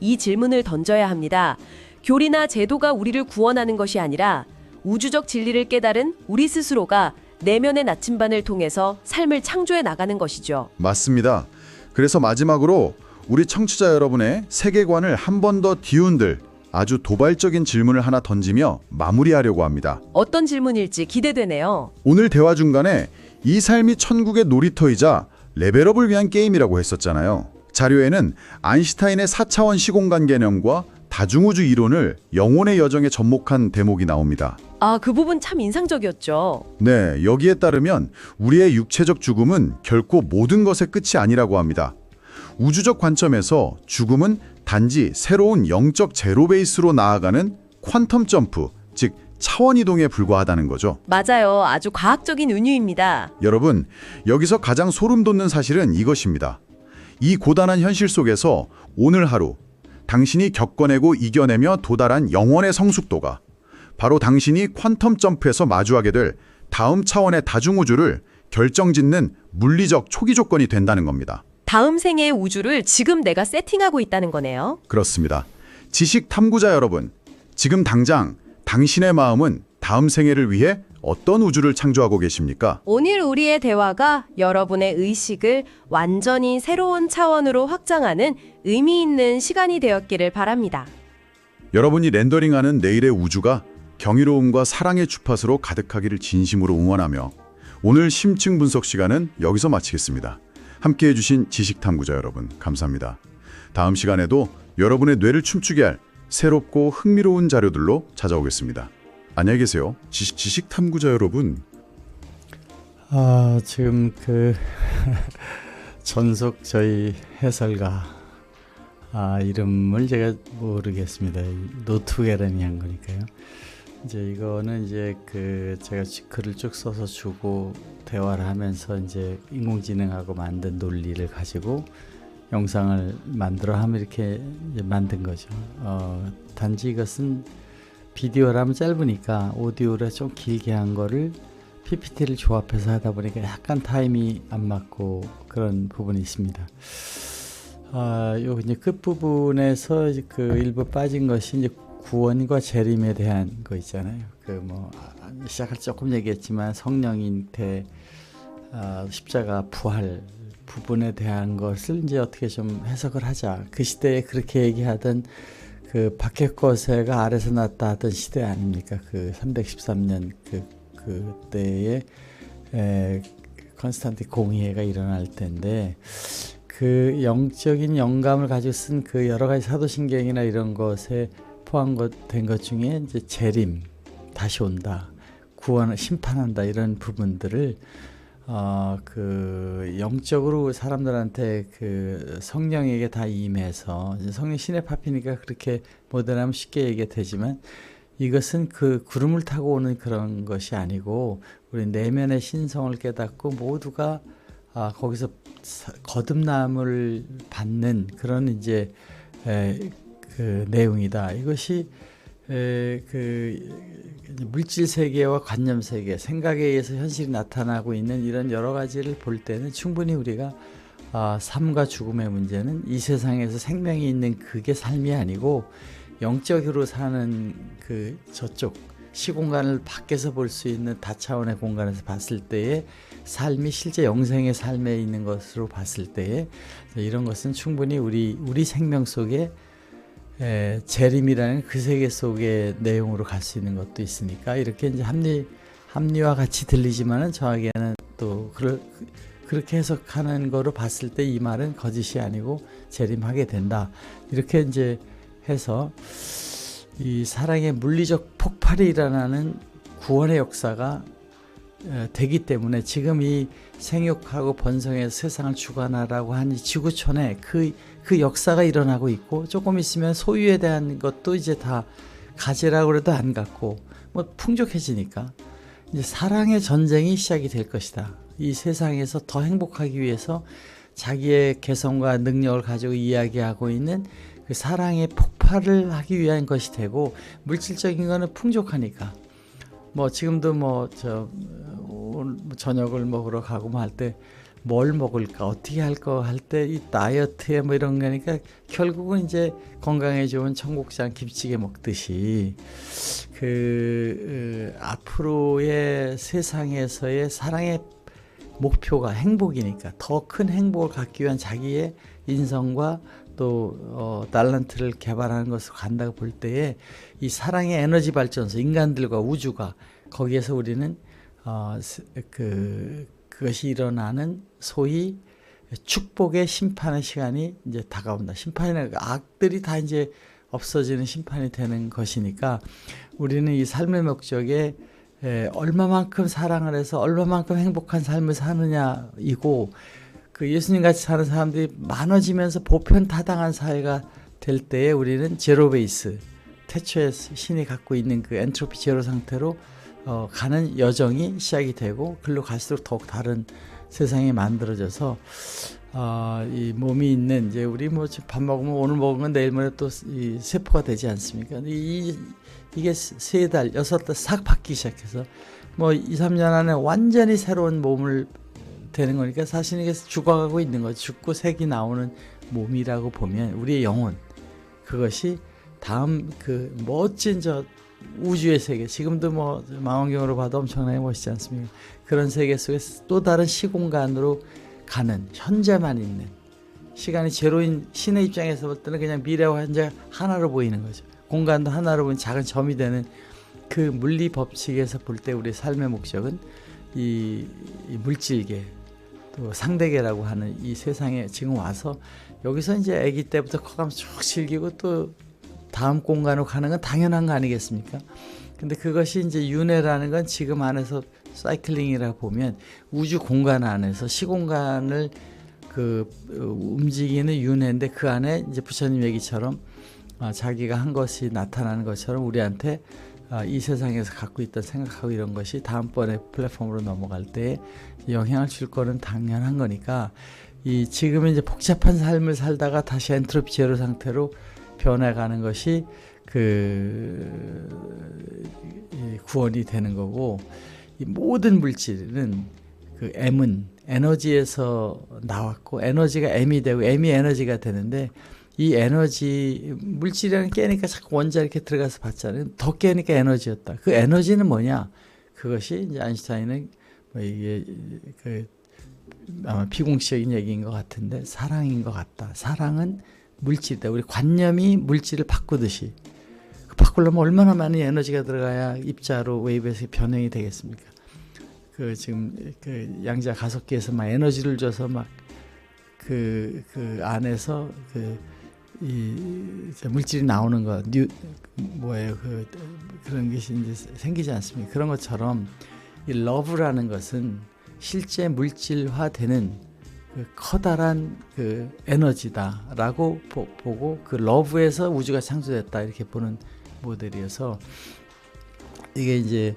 이 질문을 던져야 합니다. 교리나 제도가 우리를 구원하는 것이 아니라 우주적 진리를 깨달은 우리 스스로가 내면의 나침반을 통해서 삶을 창조해 나가는 것이죠. 맞습니다. 그래서 마지막으로 우리 청취자 여러분의 세계관을 한 번 더 뒤흔들 아주 도발적인 질문을 하나 던지며 마무리하려고 합니다. 어떤 질문일지 기대되네요. 오늘 대화 중간에 이 삶이 천국의 놀이터이자 레벨업을 위한 게임이라고 했었잖아요. 자료에는 아인슈타인의 4차원 시공간 개념과 다중우주 이론을 영혼의 여정에 접목한 대목이 나옵니다. 아, 그 부분 참 인상적이었죠. 네, 여기에 따르면 우리의 육체적 죽음은 결코 모든 것의 끝이 아니라고 합니다. 우주적 관점에서 죽음은 단지 새로운 영적 제로 베이스로 나아가는 퀀텀 점프, 즉 차원 이동에 불과하다는 거죠. 맞아요. 아주 과학적인 은유입니다. 여러분, 여기서 가장 소름 돋는 사실은 이것입니다. 이 고단한 현실 속에서 오늘 하루 당신이 겪어내고 이겨내며 도달한 영혼의 성숙도가 바로 당신이 퀀텀 점프에서 마주하게 될 다음 차원의 다중우주를 결정짓는 물리적 초기 조건이 된다는 겁니다. 다음 생애의 우주를 지금 내가 세팅하고 있다는 거네요. 그렇습니다. 지식 탐구자 여러분, 지금 당장 당신의 마음은 다음 생애를 위해 어떤 우주를 창조하고 계십니까? 오늘 우리의 대화가 여러분의 의식을 완전히 새로운 차원으로 확장하는 의미 있는 시간이 되었기를 바랍니다. 여러분이 렌더링하는 내일의 우주가 경이로움과 사랑의 주파수로 가득하기를 진심으로 응원하며 오늘 심층 분석 시간은 여기서 마치겠습니다. 함께해 주신 지식탐구자 여러분 감사합니다. 다음 시간에도 여러분의 뇌를 춤추게 할 새롭고 흥미로운 자료들로 찾아오겠습니다. 안녕히 계세요. 지식탐구자 여러분. 지금 그 전속 저희 해설가 이름을 제가 모르겠습니다. 노트게람이 한 거니까요. 이제 이거는 이제 그 제가 글을 쭉 써서 주고 대화를 하면서 이제 인공지능하고 만든 논리를 가지고 영상을 만들어 하면 이렇게 이제 만든 거죠. 단지 이것은 비디오라면 짧으니까 오디오를 좀 길게 한 거를 PPT를 조합해서 하다 보니까 약간 타임이 안 맞고 그런 부분이 있습니다. 요 이제 끝 부분에서 그 일부 빠진 것이 이제 구원과 재림에 대한 거 있잖아요. 그 뭐 시작할 조금 얘기했지만 성령인 대 십자가 부활 부분에 대한 것을 이제 어떻게 좀 해석을 하자. 그 시대에 그렇게 얘기하던 그 박해거세가 아래서 났다 하던 시대 아닙니까? 그 313년 그때에 컨스탄틴 공의회가 일어날 때인데 그 영적인 영감을 가지고 쓴 그 여러 가지 사도신경이나 이런 것에 포함된 것 중에 이제 재림, 다시 온다, 구원, 심판한다 이런 부분들을 그 영적으로 사람들한테 그 성령에게 다 임해서 성령 신의 파피니까 그렇게 모델하면 쉽게 얘기가 되지만 이것은 그 구름을 타고 오는 그런 것이 아니고 우리 내면의 신성을 깨닫고 모두가 거기서 거듭남을 받는 그런 이제 그 내용이다. 이것이 그 물질 세계와 관념 세계, 생각에 의해서 현실이 나타나고 있는 이런 여러 가지를 볼 때는 충분히 우리가 삶과 죽음의 문제는 이 세상에서 생명이 있는 그게 삶이 아니고 영적으로 사는 그 저쪽 시공간을 밖에서 볼 수 있는 다차원의 공간에서 봤을 때의 삶이 실제 영생의 삶에 있는 것으로 봤을 때에 이런 것은 충분히 우리 생명 속에 재림이라는 그 세계 속의 내용으로 갈 수 있는 것도 있으니까 이렇게 이제 합리와 같이 들리지만은 저에게는 또 그 그렇게 해석하는 거로 봤을 때 이 말은 거짓이 아니고 재림하게 된다. 이렇게 이제 해서 이 사랑의 물리적 폭발이 일어나는 구원의 역사가 되기 때문에 지금 이 생육하고 번성해서 세상을 주관하라고 한 이 지구촌에 그 역사가 일어나고 있고, 조금 있으면 소유에 대한 것도 이제 다 가지라고 해도 안 갖고 뭐 풍족해지니까 이제 사랑의 전쟁이 시작이 될 것이다. 이 세상에서 더 행복하기 위해서 자기의 개성과 능력을 가지고 이야기하고 있는 그 사랑의 폭발을 하기 위한 것이 되고, 물질적인 거는 풍족하니까 뭐 지금도 뭐 오늘 저녁을 먹으러 가고 뭐 할 때 뭘 먹을까 어떻게 할 거 할 때 이 다이어트에 뭐 이런 거니까 결국은 이제 건강에 좋은 청국장 김치찌개 먹듯이 앞으로의 세상에서의 사랑의 목표가 행복이니까 더 큰 행복을 갖기 위한 자기의 인성과 또 달란트를 개발하는 것으로 간다고 볼 때에 이 사랑의 에너지 발전소, 인간들과 우주가 거기에서 우리는 그것이 일어나는 소위 축복의 심판의 시간이 이제 다가온다. 심판이나 악들이 다 이제 없어지는 심판이 되는 것이니까 우리는 이 삶의 목적에 얼마만큼 사랑을 해서 얼마만큼 행복한 삶을 사느냐이고, 그 예수님 같이 사는 사람들이 많아지면서 보편타당한 사회가 될 때에 우리는 제로 베이스, 태초에 신이 갖고 있는 그 엔트로피 제로 상태로 가는 여정이 시작이 되고, 글로 갈수록 더욱 다른 세상이 만들어져서 이 몸이 있는 이제 우리 뭐 밥 먹으면 오늘 먹은 건 내일 모레 또 이 세포가 되지 않습니까? 이게 3달, 6달 싹 바뀌기 시작해서 뭐 2, 3년 안에 완전히 새로운 몸을 되는 거니까 사실 이게 죽어가고 있는 거죠. 죽고 색이 나오는 몸이라고 보면 우리의 영혼, 그것이 다음 그 멋진 저 우주의 세계, 지금도 뭐 망원경으로 봐도 엄청나게 멋있지 않습니까? 그런 세계 속에서 또 다른 시공간으로 가는, 현재만 있는, 시간이 제로인 신의 입장에서 볼 때는 그냥 미래와 현재 하나로 보이는 거죠. 공간도 하나로 보이는 작은 점이 되는 그 물리 법칙에서 볼 때 우리의 삶의 목적은 이 물질계, 또 상대계라고 하는 이 세상에 지금 와서 여기서 이제 아기 때부터 커가면서 쭉 즐기고 또 다음 공간으로 가는 건 당연한 거 아니겠습니까? 근데 그것이 이제 윤회라는 건 지금 안에서 사이클링이라 보면 우주 공간 안에서 시공간을 움직이는 윤회인데, 그 안에 이제 부처님 얘기처럼 자기가 한 것이 나타나는 것처럼 우리한테 이 세상에서 갖고 있던 생각하고 이런 것이 다음번에 플랫폼으로 넘어갈 때 영향을 줄 거는 당연한 거니까, 이 지금 이제 복잡한 삶을 살다가 다시 엔트로피 제로 상태로 변해가는 것이 이 구원이 되는 거고, 이 모든 물질은 그 M은 에너지에서 나왔고, 에너지가 M이 되고 M이 에너지가 되는데, 이 에너지 물질이라는 깨니까 자꾸 원자 이렇게 들어가서 봤잖아요. 더 깨니까 에너지였다. 그 에너지는 뭐냐? 그것이 이제 아인슈타인은 뭐 이게 아마 비공식적인 얘기인 것 같은데 사랑인 것 같다. 사랑은 물질이다. 우리 관념이 물질을 바꾸듯이, 바꾸려면 얼마나 많은 에너지가 들어가야 입자로 웨이브에서 변형이 되겠습니까? 지금 양자 가속기에서 막 에너지를 줘서 막 그 안에서 이 물질이 나오는 거, 뭐예요? 그런 것이 이제 생기지 않습니까? 그런 것처럼 이 러브라는 것은 실제 물질화되는 커다란 에너지다라고 보고, 그 러브에서 우주가 창조됐다 이렇게 보는 모델이어서, 이게 이제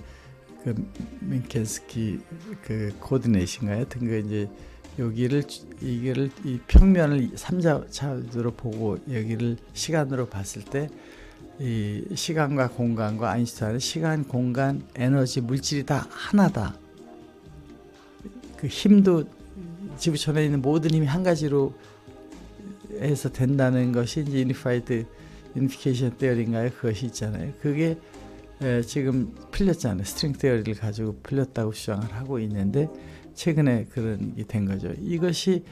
민켄스키 코디네이션가요? 하여튼 이제 이거를 이 평면을 3차원으로 보고 여기를 시간으로 봤을 때 이 시간과 공간과 아인슈타인은 시간, 공간, 에너지, 물질이 다 하나다. 그 힘도 지구촌에 있는 모든 힘이 한 가지로 해서 된다는 것이 이제 유니피케이션 테어리인가요? 그것이 있잖아요. 그게 지금 풀렸잖아요. 스트링 테어리를 가지고 풀렸다고 주장을 하고 있는데, 최근에 그런 게 된 거죠. 이것이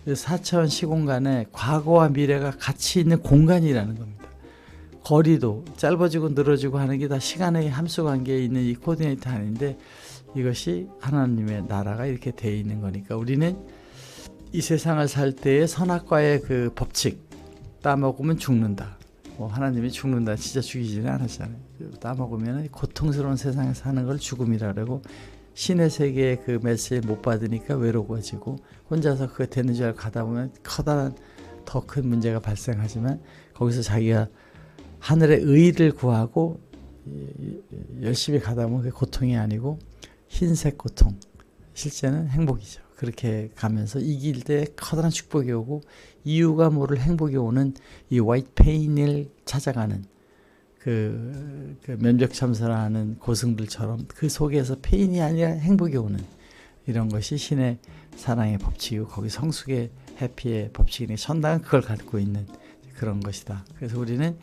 4차원 시공간에 과거와 미래가 같이 있는 공간이라는 겁니다. 거리도 짧아지고 늘어지고 하는 게 다 시간의 함수 관계에 있는 이 코디네이터 아닌데, 이것이 하나님의 나라가 이렇게 돼 있는 거니까 우리는 이 세상을 살 때의 선악과의 그 법칙 따먹으면 죽는다. 뭐 하나님이 죽는다 진짜 죽이지는 않았잖아요. 따먹으면 고통스러운 세상에 사는 걸 죽음이라 그러고 신의 세계의 그 메시지 못 받으니까 외로워지고 혼자서 그거 되는 줄 알고 가다 보면 커다란 더 큰 문제가 발생하지만 거기서 자기가 하늘의 의를 구하고 열심히 가다 보면 그게 고통이 아니고 흰색 고통, 실제는 행복이죠. 그렇게 가면서 이길 때 커다란 축복이 오고 이유가 모를 행복이 오는 이 화이트 페인을 찾아가는 그 면역 참사를 하는 고승들처럼 그 속에서 페인이 아니라 행복이 오는 이런 것이 신의 사랑의 법칙이고 거기 성숙의 해피의 법칙이니 천당은 그걸 갖고 있는 그런 것이다. 그래서 우리는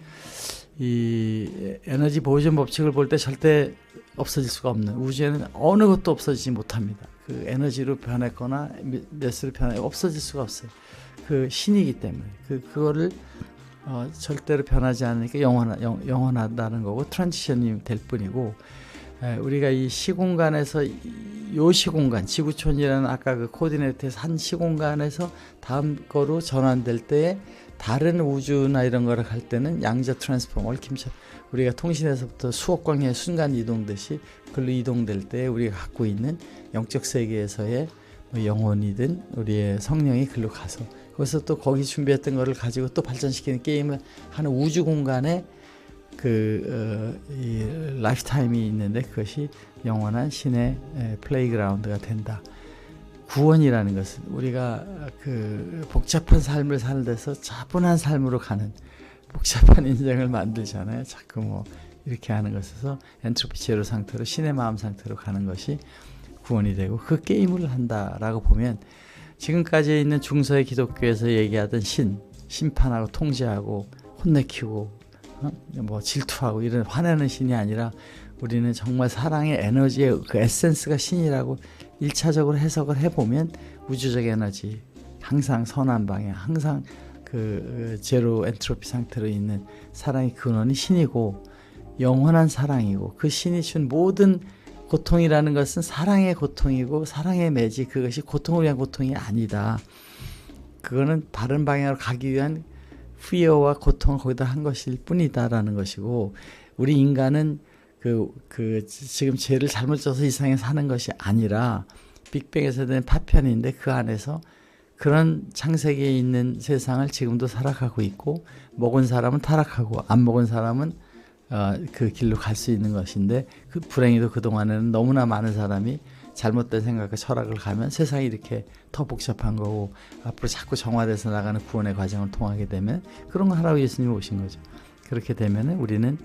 이 에너지 보존 법칙을 볼 때 절대 없어질 수가 없는 우주에는 어느 것도 없어지지 못합니다. 그 에너지로 변했거나 몇으로 변해 없어질 수가 없어요. 그 신이기 때문에 그거를 절대로 변하지 않으니까 영원하다는 거고 트랜지션이 될 뿐이고 우리가 이 시공간에서 요 시공간 지구촌이라는 아까 그 코디네이트에서 한 시공간에서 다음 거로 전환될 때에 다른 우주나 이런 거를 갈 때는 양자 트랜스폼 얽힘처럼 우리가 통신에서부터 수억 광년의 순간 이동듯이 글로 이동될 때 우리가 갖고 있는 영적 세계에서의 뭐 영혼이든 우리의 성령이 글로 가서 거기서 또 거기 준비했던 거를 가지고 또 발전시키는 게임을 하는 우주 공간에 이 라이프타임이 있는데 그것이 영원한 신의 플레이그라운드가 된다. 구원이라는 것은 우리가 그 복잡한 삶을 살면서 차분한 삶으로 가는 복잡한 인생을 만들잖아요. 자꾸 뭐 이렇게 하는 것에서 엔트로피 제로 상태로 신의 마음 상태로 가는 것이 구원이 되고 그 게임을 한다라고 보면 지금까지 있는 중서의 기독교에서 얘기하던 심판하고 통제하고 혼내키고 뭐 질투하고 이런 화내는 신이 아니라 우리는 정말 사랑의 에너지의 그 에센스가 신이라고 1차적으로 해석을 해보면 우주적 에너지 항상 선한 방향 항상 그 제로 엔트로피 상태로 있는 사랑의 근원이 신이고 영원한 사랑이고 그 신이 준 모든 고통이라는 것은 사랑의 고통이고 사랑의 매지 그것이 고통을 위한 고통이 아니다. 그거는 바른 방향으로 가기 위한 fear와 고통을 거기다 한 것일 뿐이다라는 것이고 우리 인간은 지금 죄를 잘못 져서 이 세상에 사는 것이 아니라 빅뱅에서 된 파편인데 그 안에서 그런 창세기에 있는 세상을 지금도 살아가고 있고 먹은 사람은 타락하고 안 먹은 사람은 그 길로 갈 수 있는 것인데 그 불행히도 그동안에는 너무나 많은 사람이 잘못된 생각과 철학을 가면 세상이 이렇게 더 복잡한 거고 앞으로 자꾸 정화돼서 나가는 구원의 과정을 통하게 되면 그런 거 하라고 예수님이 오신 거죠. 그렇게 되면 우리는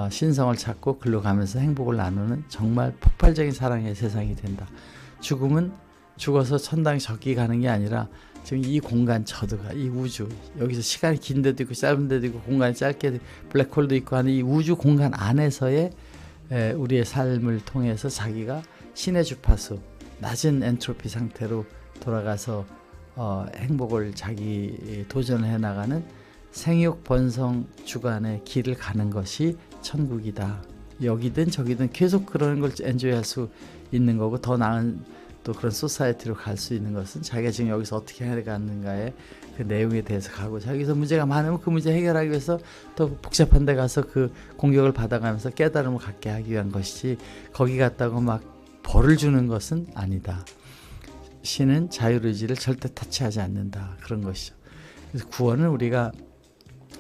신성을 찾고 글로 가면서 행복을 나누는 정말 폭발적인 사랑의 세상이 된다. 죽음은 죽어서 천당 저기 가는 게 아니라 지금 이 공간 저도가 이 우주 여기서 시간이 긴 데도 있고 짧은 데도 있고 공간이 짧게 블랙홀도 있고 하는 이 우주 공간 안에서의 우리의 삶을 통해서 자기가 신의 주파수 낮은 엔트로피 상태로 돌아가서 행복을 자기 도전해 나가는 생육 번성 주간의 길을 가는 것이 천국이다. 여기든 저기든 계속 그런 걸 엔조이할 수 있는 거고 더 나은 또 그런 소사이티로 갈 수 있는 것은 자기가 지금 여기서 어떻게 해가는가의 그 내용에 대해서 가고 자기서 문제가 많으면 그 문제 해결하기 위해서 더 복잡한 데 가서 그 공격을 받아가면서 깨달음을 갖게 하기 위한 것이지 거기 갔다고 막 벌을 주는 것은 아니다. 신은 자유의지를 절대 타치하지 않는다. 그런 것이죠. 그래서 구원은 우리가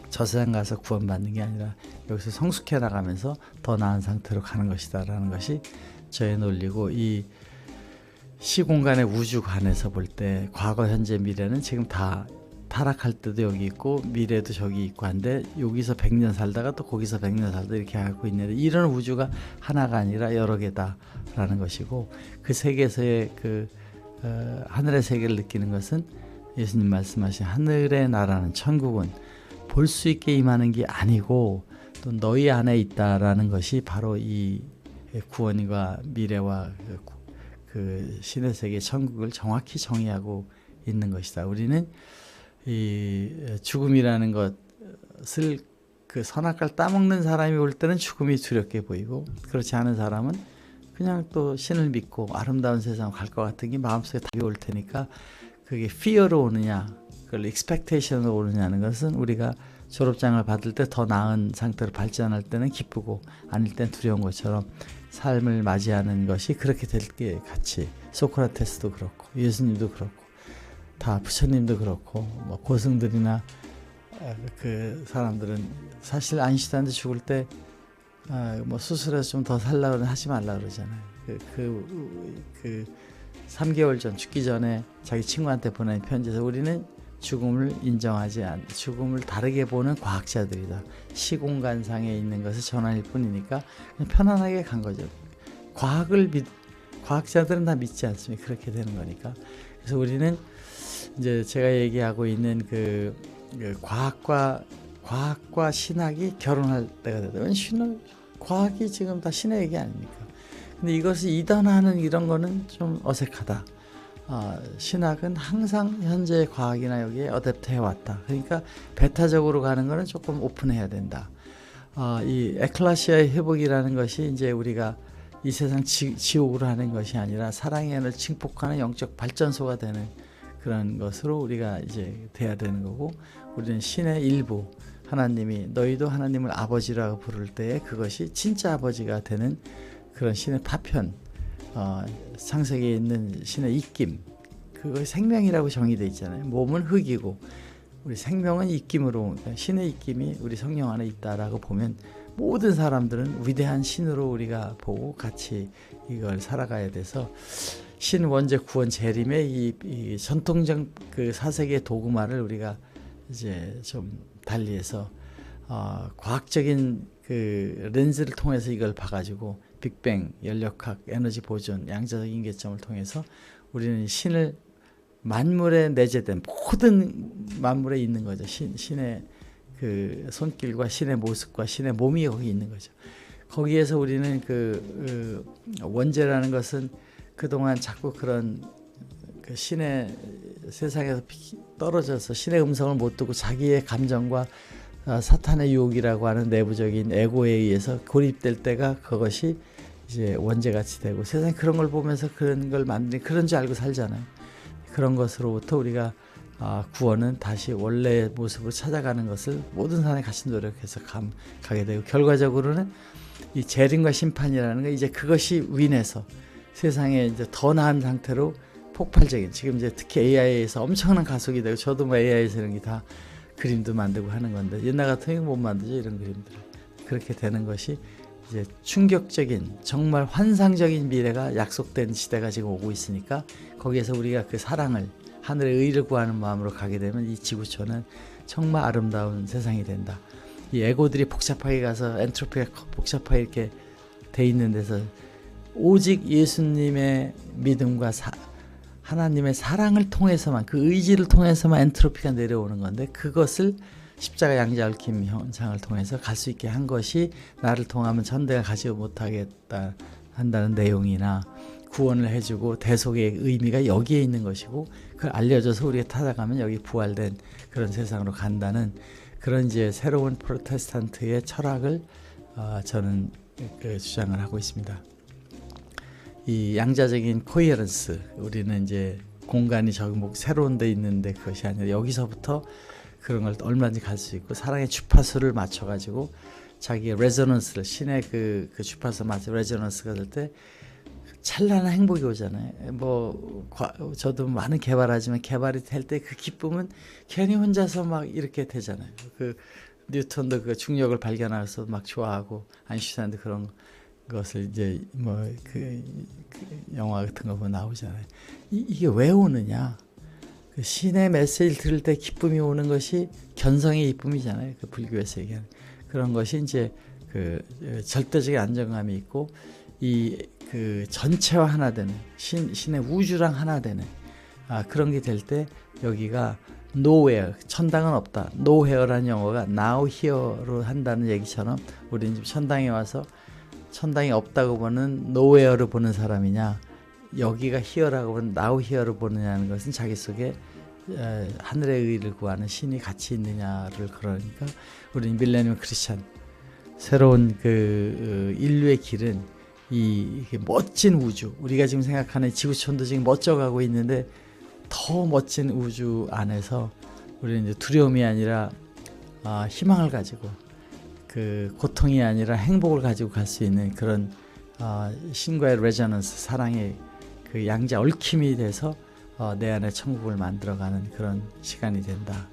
저 세상 가서 구원받는 게 아니라 여기서 성숙해 나가면서 더 나은 상태로 가는 것이다 라는 것이 저의 논리고 이 시공간의 우주관에서 볼 때 과거, 현재, 미래는 지금 다 타락할 때도 여기 있고 미래도 저기 있고 한데 여기서 100년 살다가 또 거기서 100년 살다 이렇게 하고 있는데 이런 우주가 하나가 아니라 여러 개다라는 것이고 그 세계에서의 하늘의 세계를 느끼는 것은 예수님 말씀하신 하늘의 나라는 천국은 볼 수 있게 임하는 게 아니고 또 너희 안에 있다라는 것이 바로 이 구원과 미래와 그 신의 세계 천국을 정확히 정의하고 있는 것이다. 우리는 이 죽음이라는 것을 그 선악과를 따먹는 사람이 올 때는 죽음이 두렵게 보이고 그렇지 않은 사람은 그냥 또 신을 믿고 아름다운 세상 갈 것 같은 게 마음속에 답이 올 테니까 그게 fear로 오느냐 그걸 expectation으로 오느냐는 것은 우리가 졸업장을 받을 때 더 나은 상태로 발전할 때는 기쁘고 아닐 땐 두려운 것처럼 삶을 맞이하는 것이 그렇게 될 게 같이 소크라테스도 그렇고 예수님도 그렇고 다 부처님도 그렇고 뭐 고승들이나 그 사람들은 사실 아인슈타인도 죽을 때 뭐 수술해서 좀 더 살라고 하지 말라 그러잖아요. 그 3개월 전 죽기 전에 자기 친구한테 보낸 편지에서 우리는 죽음을 인정하지 않, 죽음을 다르게 보는 과학자들이다. 시공간상에 있는 것을 전환일 뿐이니까 그냥 편안하게 간 거죠. 과학자들은 다 믿지 않습니까? 그렇게 되는 거니까. 그래서 우리는 이제 제가 얘기하고 있는 그 과학과 신학이 결혼할 때가 되다. 왜냐면 과학이 지금 다 신의 얘기 아닙니까? 근데 이것을 이단화하는 이런 거는 좀 어색하다. 신학은 항상 현재의 과학이나 여기에 어댑트 해왔다. 그러니까 배타적으로 가는 거는 조금 오픈해야 된다. 이 에클라시아의 회복이라는 것이 이제 우리가 이 세상 지옥으로 하는 것이 아니라 사랑의 연을 증폭하는 영적 발전소가 되는 그런 것으로 우리가 이제 돼야 되는 거고, 우리는 신의 일부, 하나님이 너희도 하나님을 아버지라고 부를 때에 그것이 진짜 아버지가 되는 그런 신의 파편, 창세기에 있는 신의 입김, 그거 생명이라고 정의되어 있잖아요. 몸은 흙이고 우리 생명은 입김으로, 신의 입김이 우리 성령 안에 있다라고 보면 모든 사람들은 위대한 신으로 우리가 보고 같이 이걸 살아가야 돼서, 신 원죄 구원 재림의 이 전통적 그 사색의 도구마를 우리가 이제 좀 달리해서 과학적인 그 렌즈를 통해서 이걸 봐가지고 빅뱅, 연력학, 에너지 보존, 양자적 인계점을 통해서 우리는 신을 만물에 내재된 모든 만물에 있는 거죠. 신의 그 손길과 신의 모습과 신의 몸이 거기 있는 거죠. 거기에서 우리는 그 원죄라는 것은 그동안 자꾸 그런 그 신의 세상에서 떨어져서 신의 음성을 못 듣고 자기의 감정과 사탄의 유혹이라고 하는 내부적인 에고에 의해서 고립될 때가 그것이 이제 원죄같이 되고, 세상에 그런 걸 보면서 그런 걸 만드니 그런 줄 알고 살잖아요. 그런 것으로부터 우리가 구원은 다시 원래의 모습으로 찾아가는 것을 모든 사람이 같이 노력해서 가게 되고, 결과적으로는 이 재림과 심판이라는 거, 이제 그것이 윈해서 세상에 이제 더 나은 상태로 폭발적인, 지금 이제 특히 AI에서 엄청난 가속이 되고, 저도 뭐 AI에서 이런 게 다 그림도 만들고 하는 건데 옛날 같으면 못 만들죠, 이런 그림들을. 그렇게 되는 것이 이제 충격적인, 정말 환상적인 미래가 약속된 시대가 지금 오고 있으니까, 거기에서 우리가 그 사랑을, 하늘의 의를 구하는 마음으로 가게 되면 이 지구촌은 정말 아름다운 세상이 된다. 이 에고들이 복잡하게 가서 엔트로피가 복잡하게 이렇게 돼 있는 데서 오직 예수님의 믿음과 하나님의 사랑을 통해서만, 그 의지를 통해서만 엔트로피가 내려오는 건데, 그것을 십자가 양자 얽힘 현상을 통해서 갈 수 있게 한 것이 나를 통하면 천대가 가지 못하겠다 한다는 내용이나, 구원을 해주고 대속의 의미가 여기에 있는 것이고, 그걸 알려줘서 우리가 찾아가면 여기 부활된 그런 세상으로 간다는 그런 이제 새로운 프로테스탄트의 철학을 저는 주장을 하고 있습니다. 이 양자적인 코헤런스, 우리는 이제 공간이 저기 뭐 새로운 데 있는데 그것이 아니라 여기서부터 그런 걸 얼마든지 갈 수 있고, 사랑의 주파수를 맞춰가지고 자기의 레저넌스를, 신의 그 주파수 맞춰 레저넌스가 될 때 찬란한 행복이 오잖아요. 뭐 저도 많은 개발하지만 개발이 될 때 그 기쁨은 괜히 혼자서 막 이렇게 되잖아요. 그 뉴턴도 그 중력을 발견해서 막 좋아하고, 아인슈타인도 그런 것을 이제 뭐 그 영화 같은 거 보면 나오잖아요. 이게 왜 오느냐? 그 신의 메시지를 들을 때 기쁨이 오는 것이 견성의 기쁨이잖아요. 그 불교에서 얘기하는 그런 것이 이제 그 절대적인 안정감이 있고, 이 그 전체와 하나 되는 신의 우주랑 하나 되는 그런 게 될 때, 여기가 nowhere, 천당은 없다. nowhere라는 영어가 now here로 한다는 얘기처럼, 우리는 지금 천당에 와서 천당이 없다고 보는 nowhere로 보는 사람이냐, 여기가 here라고 보는 now here로 보느냐는 것은 자기 속에 하늘의 의를 구하는 신이 같이 있느냐를, 그러니까 우리는 밀레니엄 크리스찬, 새로운 그 인류의 길은 이게 멋진 우주, 우리가 지금 생각하는 지구촌도 지금 멋져가고 있는데 더 멋진 우주 안에서 우리는 이제 두려움이 아니라 희망을 가지고 그 고통이 아니라 행복을 가지고 갈 수 있는 그런 신과의 레저넌스, 사랑의 그 양자 얽힘이 돼서 내 안에 천국을 만들어가는 그런 시간이 된다.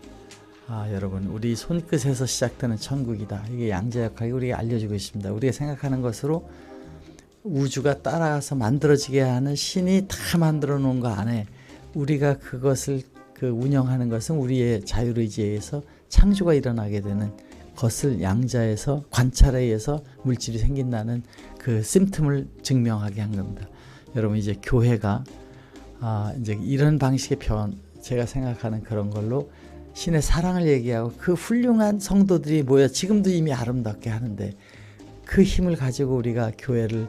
여러분, 우리 손끝에서 시작되는 천국이다. 이게 양자역학이 우리가 알려주고 있습니다. 우리가 생각하는 것으로 우주가 따라가서 만들어지게 하는 신이 다 만들어 놓은 거 안에 우리가 그것을 운영하는 것은 우리의 자율의지에 의해서 창조가 일어나게 되는 것을 양자에서 관찰에 의해서 물질이 생긴다는 그 심틈을 증명하게 한 겁니다. 여러분, 이제 교회가 이제 이런 방식의 제가 생각하는 그런 걸로 신의 사랑을 얘기하고 그 훌륭한 성도들이 모여 지금도 이미 아름답게 하는데 그 힘을 가지고 우리가 교회를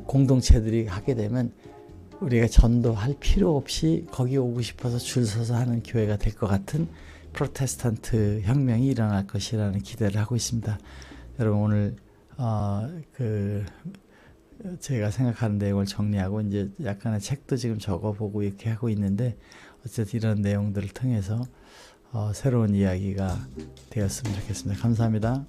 공동체들이 하게 되면 우리가 전도할 필요 없이 거기 오고 싶어서 줄 서서 하는 교회가 될 것 같은 프로테스탄트 혁명이 일어날 것이라는 기대를 하고 있습니다. 여러분, 오늘 제가 생각하는 내용을 정리하고 이제 약간의 책도 지금 적어보고 이렇게 하고 있는데 어쨌든 이런 내용들을 통해서 새로운 이야기가 되었으면 좋겠습니다. 감사합니다.